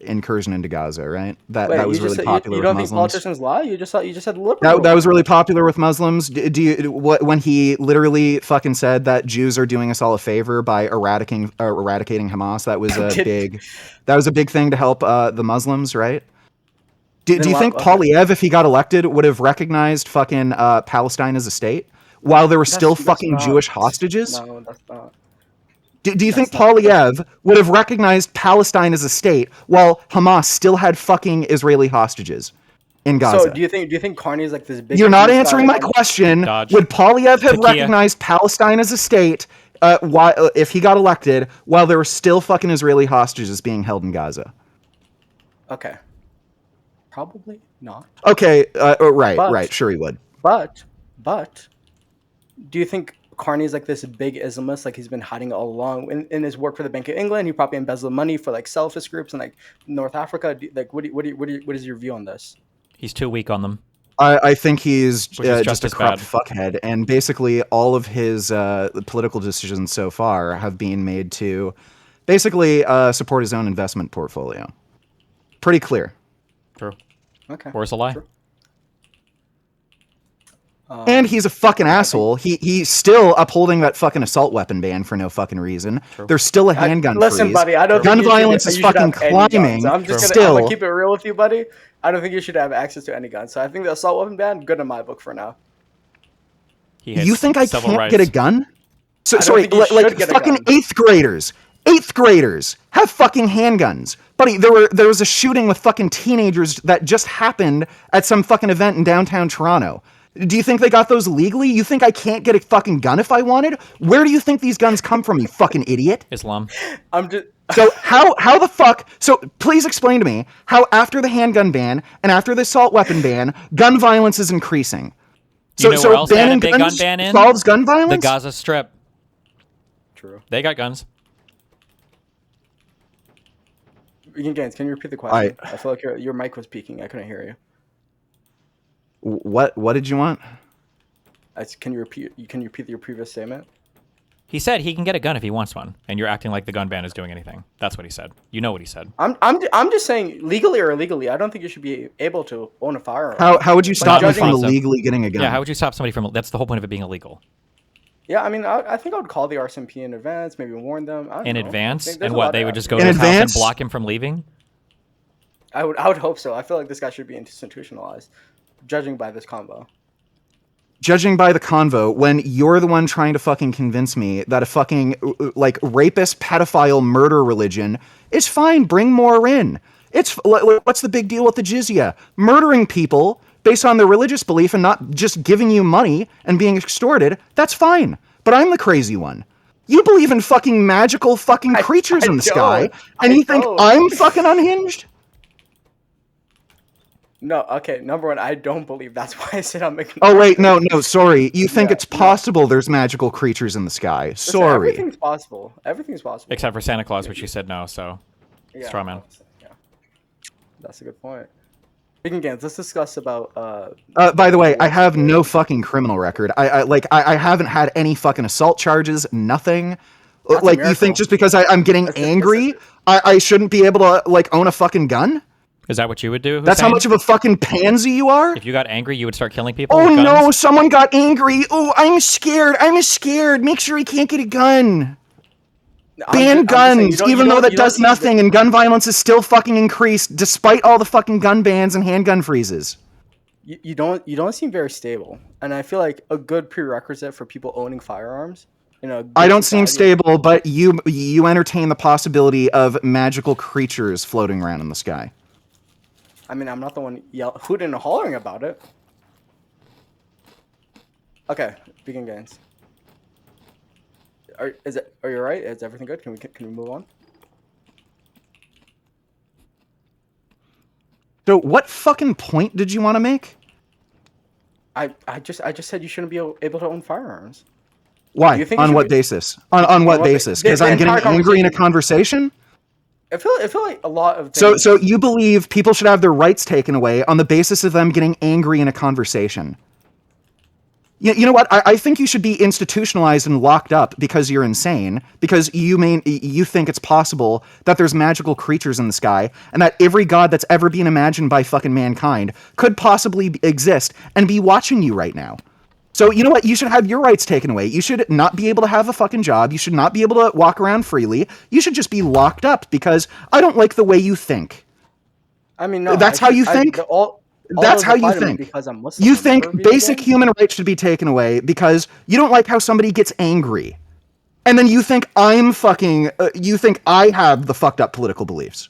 incursion into Gaza, right? That Wait, was you really just popular you with don't think Muslims. politicians lie? You just said liberal. That was really popular with Muslims. Do you when he literally fucking said that Jews are doing us all a favor by eradicating Hamas? That was a big thing to help the Muslims, right? Do Then you why- think okay. Polyev, if he got elected, would have recognized fucking Palestine as a state while there were still That's fucking not- Jewish hostages? No, that's not. Do you think That's not- Polyev would have recognized Palestine as a state while Hamas still had fucking Israeli hostages in Gaza? So do you think Carney is like this big? You're not infamous guy, answering my like, question. Dodge. Would Polyev have Takia. recognized Palestine as a state if he got elected while there were still fucking Israeli hostages being held in Gaza? Okay. Probably not. Okay, right, But- sure he would. But do you think Carney is like this big Islamist, like he's been hiding all along in his work for the Bank of England? He probably embezzled money for like selfish groups in like North Africa. What is your view on this? He's too weak on them. I think he's Which is just just a as corrupt bad. fuckhead, and basically all of his political decisions so far have been made to basically support his own investment portfolio. Pretty clear. True. Okay. Or it's a lie. True. And he's a fucking asshole. He's still upholding that fucking assault weapon ban for no fucking reason. There's still a handgun Listen, freeze. buddy, I don't Gun think you should violence get- is you should fucking have any guns. climbing. I'm just gonna, still. I'm gonna keep it real with you, buddy. I don't think you should have access to any guns. So I think the assault weapon ban, good in my book for now. He has You think I civil can't rights. get a gun? So I don't sorry, think you like should get a fucking gun. eighth graders have fucking handguns. Buddy, there was a shooting with fucking teenagers that just happened at some fucking event in downtown Toronto. Do you think they got those legally? You think I can't get a fucking gun if I wanted? Where do you think these guns come from, you fucking idiot? Islam. I'm just. So how the fuck? So please explain to me how after the handgun ban and after the assault weapon ban, gun violence is increasing. You know where else they had a banning big gun guns ban in? solves gun The violence. Gaza Strip. True. They got guns. Gaines, can you repeat the question? I feel like your mic was peaking. I couldn't hear you. What did you want? Can you repeat your previous statement? He said he can get a gun if he wants one, and you're acting like the gun ban is doing anything. That's what he said. You know what he said. I'm just saying, legally or illegally, I don't think you should be able to own a firearm. How would you stop me judging- from Concept. illegally getting a gun? Yeah, how would you stop somebody from? That's the whole point of it being illegal. Yeah, I mean, I think I would call the RCMP in advance, maybe warn them. I don't In know. advance, There's and a what lot they of- would just go In to his house and advance? block him from leaving. I would hope so. I feel like this guy should be institutionalized, judging by this combo. Judging by the convo, when you're the one trying to fucking convince me that a fucking like rapist, pedophile, murder religion is fine, bring more in. What's the big deal with the jizya? Murdering people based on their religious belief and not just giving you money and being extorted, that's fine. But I'm the crazy one. You believe in fucking magical fucking creatures in the sky, and you think I'm fucking unhinged? No, okay. Number one, I don't believe. That's why I said I'm making. Oh wait, no, sorry. You think Yeah, it's possible there's magical creatures in the sky? Listen, Sorry. Everything's possible. Everything's possible. Except for Santa Claus, which you said no. So, Yeah, straw man. Yeah, that's a good point. Speaking again, let's discuss about. By the way, I have no fucking criminal record. I haven't had any fucking assault charges. Nothing. That's a Like you think miracle. just because I'm getting angry, I shouldn't be able to like own a fucking gun? Is that what you would do? That's how Hussein? much of a fucking pansy you are? If you got angry, you would start killing people. Oh with guns? no, someone got angry. Oh, I'm scared. I'm scared. Make sure he can't get a gun. Ban guns, even though that does nothing, and gun violence is still fucking increased despite all the fucking gun bans and handgun freezes. You don't seem very stable, and I feel like a good prerequisite for people owning firearms. I don't seem stable, but you entertain the possibility of magical creatures floating around in the sky. I mean, I'm not the one hooting and hollering about it. Okay, begin games. Are you right? Is everything good? Can we move on? So what fucking point did you want to make? I just said you shouldn't be able to own firearms. Why? You think it On should what be- basis? On what what basis? ba- Because the I'm getting entire angry in a conversation? I feel like a lot of things. So you believe people should have their rights taken away on the basis of them getting angry in a conversation? You know what? I think you should be institutionalized and locked up because you're insane. Because you think it's possible that there's magical creatures in the sky, and that every god that's ever been imagined by fucking mankind could possibly exist and be watching you right now. So you know what? You should have your rights taken away. You should not be able to have a fucking job. You should not be able to walk around freely. You should just be locked up because I don't like the way you think. I mean, no. That's how you think? That's how you think. Because I'm Muslim. You think basic human rights should be taken away because you don't like how somebody gets angry. And then you think you think I have the fucked up political beliefs.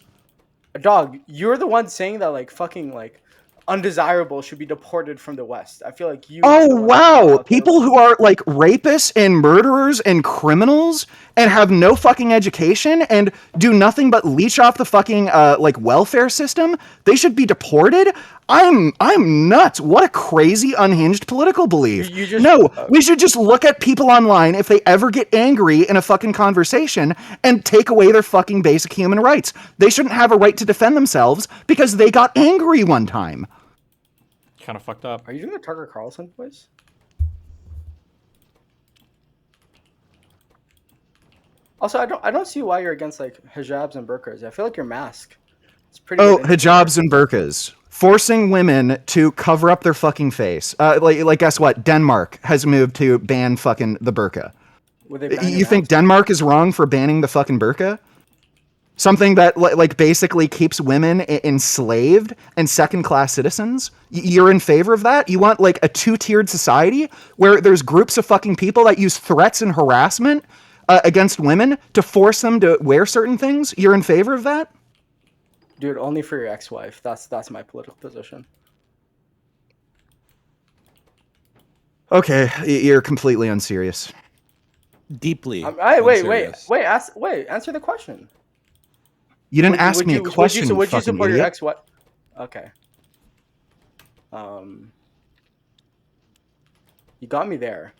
Dog, you're the one saying that like fucking like undesirable should be deported from the West. I feel like you. Oh wow, people who are like rapists and murderers and criminals and have no fucking education and do nothing but leech off the fucking like welfare system, they should be deported? I'm nuts. What a crazy unhinged political belief. We should just look at people online if they ever get angry in a fucking conversation and take away their fucking basic human rights. They shouldn't have a right to defend themselves because they got angry one time. Kind of fucked up. Are you doing a Tucker Carlson voice? Also, I don't see why you're against like hijabs and burqas. I feel like your mask. It's pretty. Oh, hijabs and burqas. Forcing women to cover up their fucking face. Like guess what? Denmark has moved to ban fucking the burqa. You think Denmark is wrong for banning the fucking burqa? Something that like basically keeps women enslaved and second-class citizens? You're in favor of that? You want like a two-tiered society where there's groups of fucking people that use threats and harassment against women to force them to wear certain things? You're in favor of that? Dude, only for your ex-wife. That's my political position. Okay, you're completely unserious. Deeply. Wait. Answer the question. You didn't ask me a question. Would you support your idiot. ex-wife? Okay. You got me there.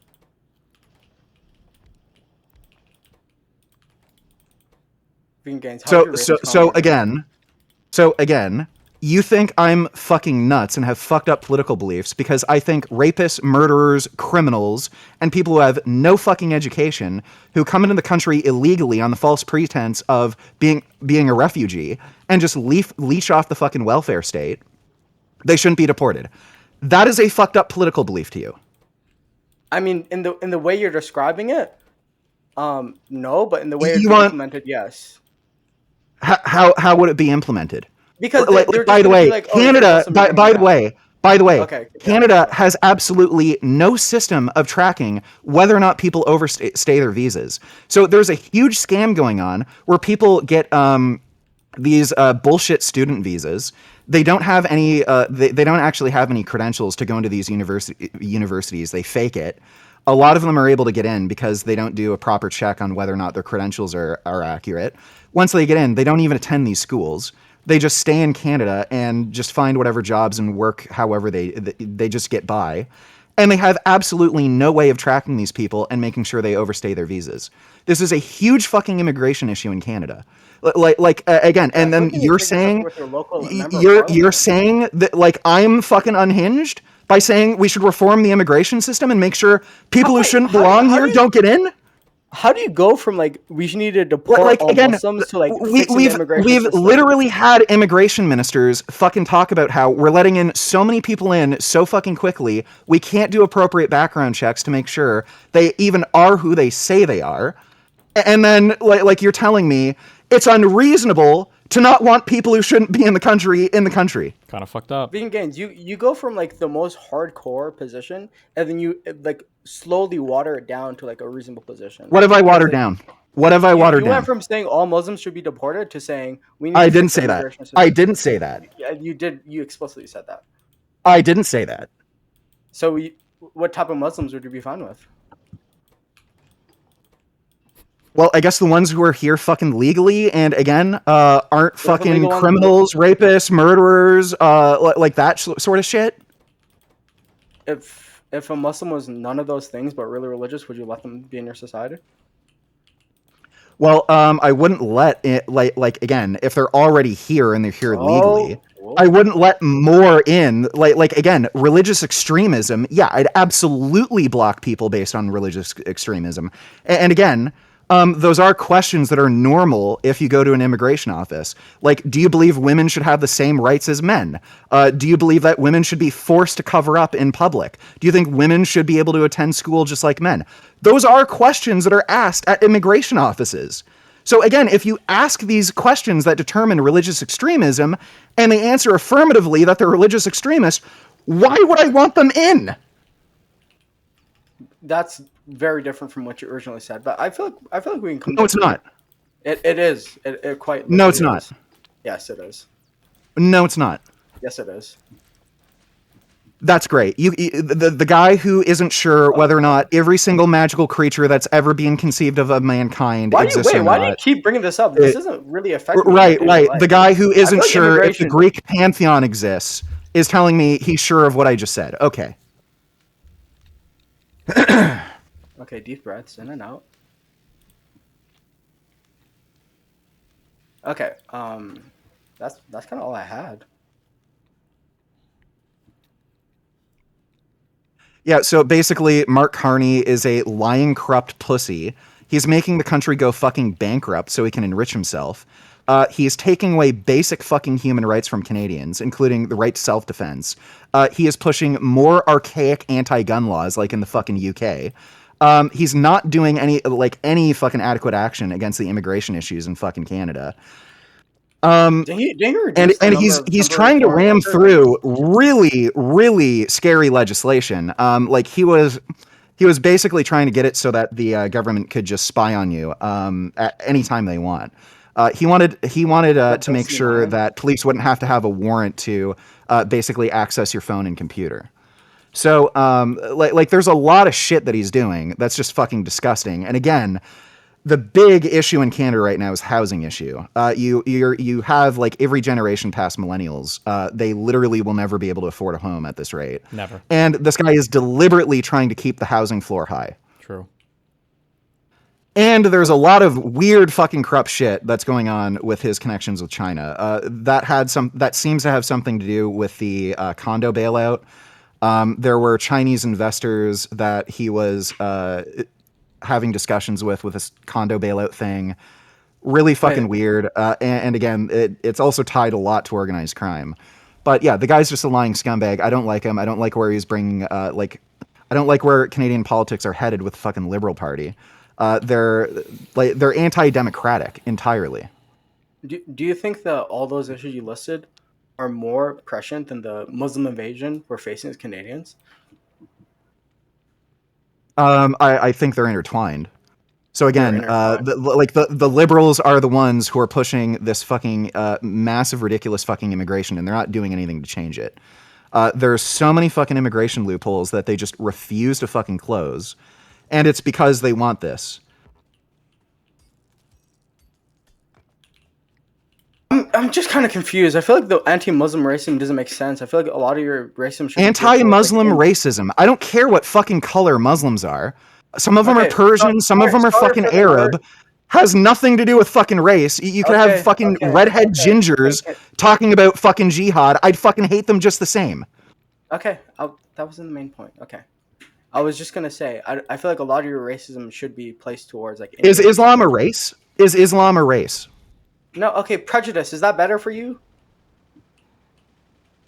So again, you think I'm fucking nuts and have fucked up political beliefs because I think rapists, murderers, criminals, and people who have no fucking education who come into the country illegally on the false pretense of being a refugee and just leech off the fucking welfare state, they shouldn't be deported. That is a fucked up political belief to you. I mean, in the way you're describing it, no, but in the way it's implemented, yes. How would it be implemented? Because by the way, Canada. By the way, Canada has absolutely no system of tracking whether or not people overstay their visas. So there's a huge scam going on where people get these bullshit student visas. They don't have any. They don't actually have any credentials to go into these universities. They fake it. A lot of them are able to get in because they don't do a proper check on whether or not their credentials are accurate. Once they get in, they don't even attend these schools. They just stay in Canada and just find whatever jobs and work however they just get by. And they have absolutely no way of tracking these people and making sure they overstay their visas. This is a huge fucking immigration issue in Canada. Again, and then you're saying that like I'm fucking unhinged by saying we should reform the immigration system and make sure people who shouldn't belong here don't get in? How do you go from like we need to deport all Muslims to like we've literally had immigration ministers fucking talk about how we're letting in so many people in so fucking quickly we can't do appropriate background checks to make sure they even are who they say they are, and then like you're telling me it's unreasonable to not want people who shouldn't be in the country. Kind of fucked up. Vegan Gains, you go from like the most hardcore position and then you like slowly water it down to like a reasonable position. What have I watered down? What have I watered down? You went from saying all Muslims should be deported to saying we need I didn't say that. I didn't say that. Yeah, you did. You explicitly said that. I didn't say that. So what type of Muslims would you be fine with? Well, I guess the ones who are here fucking legally and again aren't fucking criminals, rapists, murderers, like that sort of shit. If a Muslim was none of those things but really religious, would you let them be in your society? Well, I wouldn't let it like again if they're already here and they're here legally. I wouldn't let more in. Like again, religious extremism. Yeah, I'd absolutely block people based on religious extremism. And again, those are questions that are normal if you go to an immigration office. Like, do you believe women should have the same rights as men? Do you believe that women should be forced to cover up in public? Do you think women should be able to attend school just like men? Those are questions that are asked at immigration offices. So again, if you ask these questions that determine religious extremism and they answer affirmatively that they're religious extremists, why would I want them in? That's very different from what you originally said, but I feel like we can come. No, it's not. It is. It quite. No, it's literally not. is. Yes, it is. No, it's not. Yes, it is. That's great. The guy who isn't sure whether or not every single magical creature that's ever been conceived of mankind exists or not. Why do you keep bringing this up? This doesn't really affect me. Right. The guy who isn't like sure if the Greek pantheon exists is telling me he's sure of what I just said. Okay. Okay, deep breaths in and out. Okay, that's kind of all I had. Yeah, so basically, Mark Carney is a lying, corrupt pussy. He's making the country go fucking bankrupt so he can enrich himself. He's taking away basic fucking human rights from Canadians, including the right to self-defense. He is pushing more archaic anti-gun laws, like in the fucking UK. He's not doing any fucking adequate action against the immigration issues in fucking Canada. And he's trying to ram through really scary legislation. Like he was basically trying to get it so that the government could just spy on you at any time they want. He wanted to make sure that police wouldn't have to have a warrant to basically access your phone and computer. So like there's a lot of shit that he's doing that's just fucking disgusting. And again, the big issue in Canada right now is housing issue. You have like every generation past millennials. They literally will never be able to afford a home at this rate. Never. And this guy is deliberately trying to keep the housing floor high. True. And there's a lot of weird fucking corrupt shit that's going on with his connections with China. That seems to have something to do with the condo bailout. There were Chinese investors that he was having discussions with this condo bailout thing. Really fucking weird. And again, it's also tied a lot to organized crime. But yeah, the guy's just a lying scumbag. I don't like him. I don't like where he's bringing, I don't like where Canadian politics are headed with the fucking Liberal Party. They're anti-democratic entirely. Do you think that all those issues you listed are more prescient than the Muslim invasion we're facing as Canadians? I think they're intertwined. So again, the liberals are the ones who are pushing this fucking massive, ridiculous fucking immigration, and they're not doing anything to change it. There's so many fucking immigration loopholes that they just refuse to fucking close, and it's because they want this. I'm just kind of confused. I feel like the anti-Muslim racism doesn't make sense. I feel like a lot of your racism should anti-Muslim racism. I don't care what fucking color Muslims are. Some of them are Persian, some of them are fucking Arab. Has nothing to do with fucking race. You could have fucking redhead gingers talking about fucking jihad. I'd fucking hate them just the same. Okay, that wasn't the main point. Okay. I was just gonna say, I feel like a lot of your racism should be placed towards like. Is Islam a race? Is Islam a race? No, okay, prejudice. Is that better for you?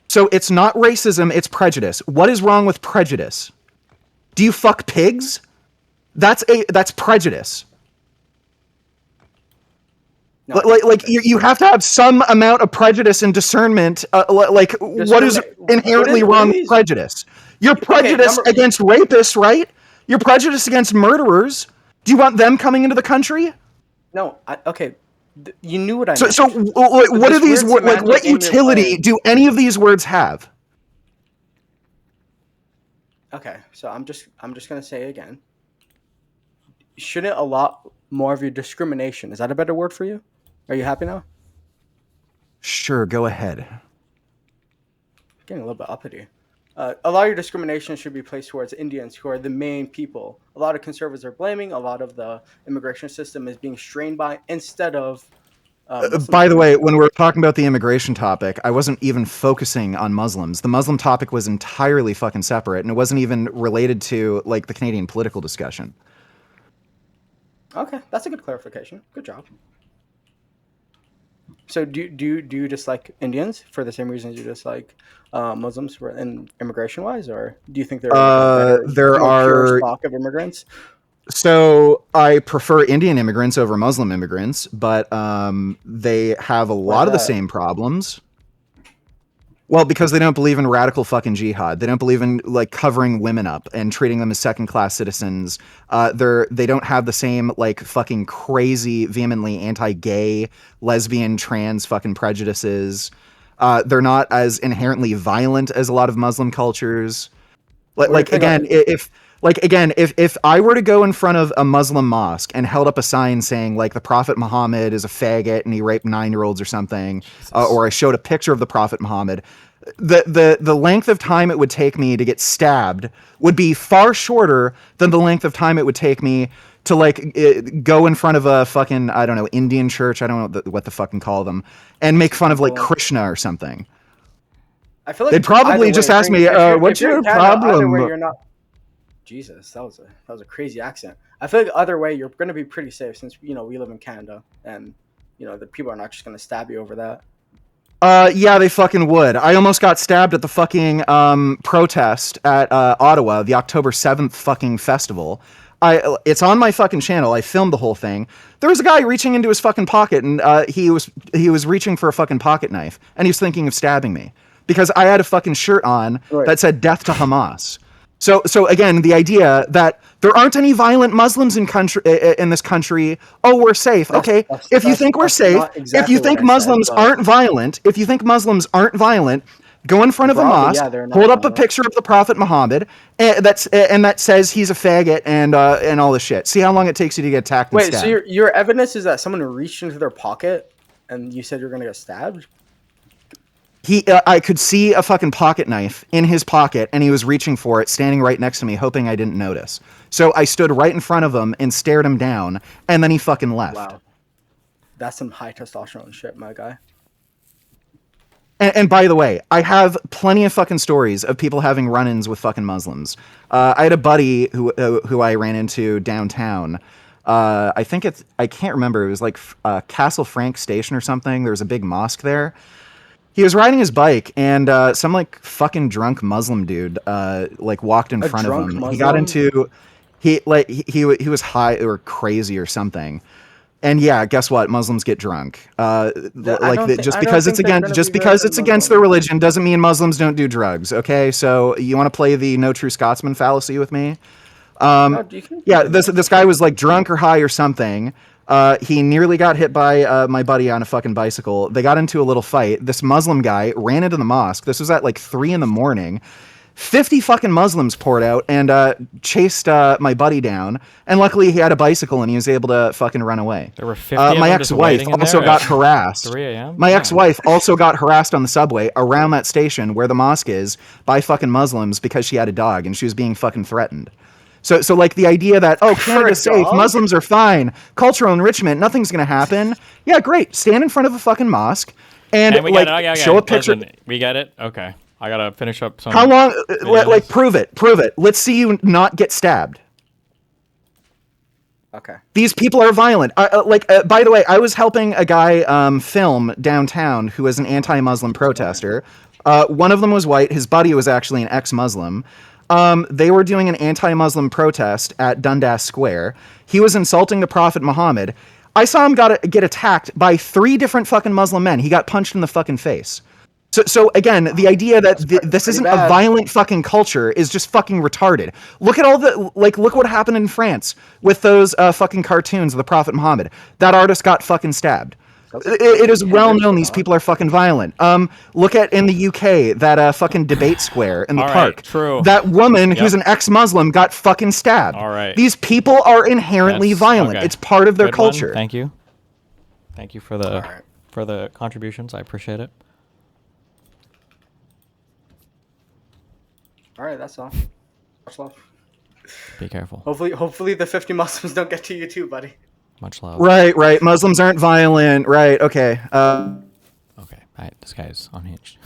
So it's not racism, it's prejudice. What is wrong with prejudice? Do you fuck pigs? That's prejudice. No, you have to have some amount of prejudice and discernment. What is inherently wrong with prejudice? You're prejudiced against rapists, right? You're prejudiced against murderers. Do you want them coming into the country? No, okay. You knew what I meant. So what are these words? Like, what utility do any of these words have? Okay, so I'm just gonna say again. Shouldn't a lot more of your discrimination? Is that a better word for you? Are you happy now? Sure, go ahead. Getting a little bit uppity. A lot of your discrimination should be placed towards Indians, who are the main people. A lot of conservatives are blaming. A lot of the immigration system is being strained by, instead of Muslims By the are- way, when we were talking about the immigration topic, I wasn't even focusing on Muslims. The Muslim topic was entirely fucking separate, and it wasn't even related to like the Canadian political discussion. Okay, that's a good clarification. Good job. So do you dislike Indians for the same reasons you dislike Muslims for in immigration wise, or do you think they're like a better, There more pure are stock of immigrants? So I prefer Indian immigrants over Muslim immigrants, but they have a Why is lot of the that? same problems. Well, because they don't believe in radical fucking jihad. They don't believe in like covering women up and treating them as second class citizens. They don't have the same like fucking crazy, vehemently anti-gay, lesbian, trans fucking prejudices. They're not as inherently violent as a lot of Muslim cultures. What do you Like think again, if I were to go in front of a Muslim mosque and held up a sign saying like the Prophet Muhammad is a faggot and he raped 9-year-olds or something, or I showed a picture of the Prophet Muhammad, the length of time it would take me to get stabbed would be far shorter than the length of time it would take me to like go in front of a fucking, I don't know, Indian church, I don't know what the fucking call them, and make fun of like Well, Krishna or something. I feel like They'd probably either just way, ask me, if "What's you're in your Canada, either way problem?" you're not. Jesus, that was a crazy accent. I feel like either way you're going to be pretty safe since we live in Canada and the people are not just going to stab you over that. Yeah, they fucking would. I almost got stabbed at the fucking protest at Ottawa, the October 7th fucking festival. It's on my fucking channel. I filmed the whole thing. There was a guy reaching into his fucking pocket, and he was reaching for a fucking pocket knife, and he was thinking of stabbing me because I had a fucking shirt on Right. that said "Death to Hamas." So again, the idea that there aren't any violent Muslims in this country. Oh, we're safe. Okay, if you think we're That's safe, not if you exactly what think I said, Muslims but aren't violent, go in front of a broadly, mosque, yeah, they're not hold up a violent. picture of the Prophet Muhammad, and that says he's a faggot and all this shit. See how long it takes you to get attacked and Wait, stabbed. so your evidence is that someone reached into their pocket and you said you're going to get stabbed? I could see a fucking pocket knife in his pocket, and he was reaching for it, standing right next to me, hoping I didn't notice. So I stood right in front of him and stared him down, and then he fucking left. Wow. That's some high testosterone shit, my guy. And by the way, I have plenty of fucking stories of people having run-ins with fucking Muslims. I had a buddy who I ran into downtown. I can't remember. It was like Castle Frank Station or something. There was a big mosque there. He was riding his bike, and some like fucking drunk Muslim dude like walked in A front of drunk him. Muslim? He got into he was high or crazy or something. And yeah, guess what? Muslims get drunk. Just because it's against their religion doesn't mean Muslims don't do drugs. Okay, so you want to play the no true Scotsman fallacy with me? No, you can Yeah, continue. this guy was like drunk or high or something. He nearly got hit by my buddy on a fucking bicycle. They got into a little fight. This Muslim guy ran into the mosque. This was at like 3 a.m. 50 fucking Muslims poured out and chased my buddy down. And luckily he had a bicycle and he was able to fucking run away. There were 50 My of them just ex-wife waiting in also there got at harassed. 3 a.m.? My Yeah. ex-wife also got harassed on the subway around that station where the mosque is by fucking Muslims because she had a dog and she was being fucking threatened. So like the idea that, oh, Canada's safe, dog? Muslims are fine, cultural enrichment, nothing's gonna happen. Yeah, great. Stand in front of a fucking mosque and And we like get it. Okay. show a picture. Listen, we get it. Okay. I gotta finish up some. How long? videos. Like prove it. Let's see you not get stabbed. Okay. These people are violent. By the way, I was helping a guy film downtown who was an anti-Muslim protester. One of them was white. His buddy was actually an ex-Muslim. They were doing an anti-Muslim protest at Dundas Square. He was insulting the Prophet Muhammad. I saw him get attacked by 3 different fucking Muslim men. He got punched in the fucking face. So again, the idea that this isn't a bad. violent fucking culture is just fucking retarded. Look at look what happened in France with those fucking cartoons of the Prophet Muhammad. That artist got fucking stabbed. It is well known these people are fucking violent. Look at in the UK that fucking debate square in the All right, park. true. That woman who's an ex-Muslim got fucking stabbed. All right. These people are inherently That's- violent. okay. It's part of their Good one. culture. Thank you. Thank you for the right. for the contributions. I appreciate it. All right, that's all. Much love. Be careful. Hopefully the 50 Muslims don't get to you too, buddy. Much love. Right. Muslims aren't violent. Right. Okay. Okay. This guy is unhinged.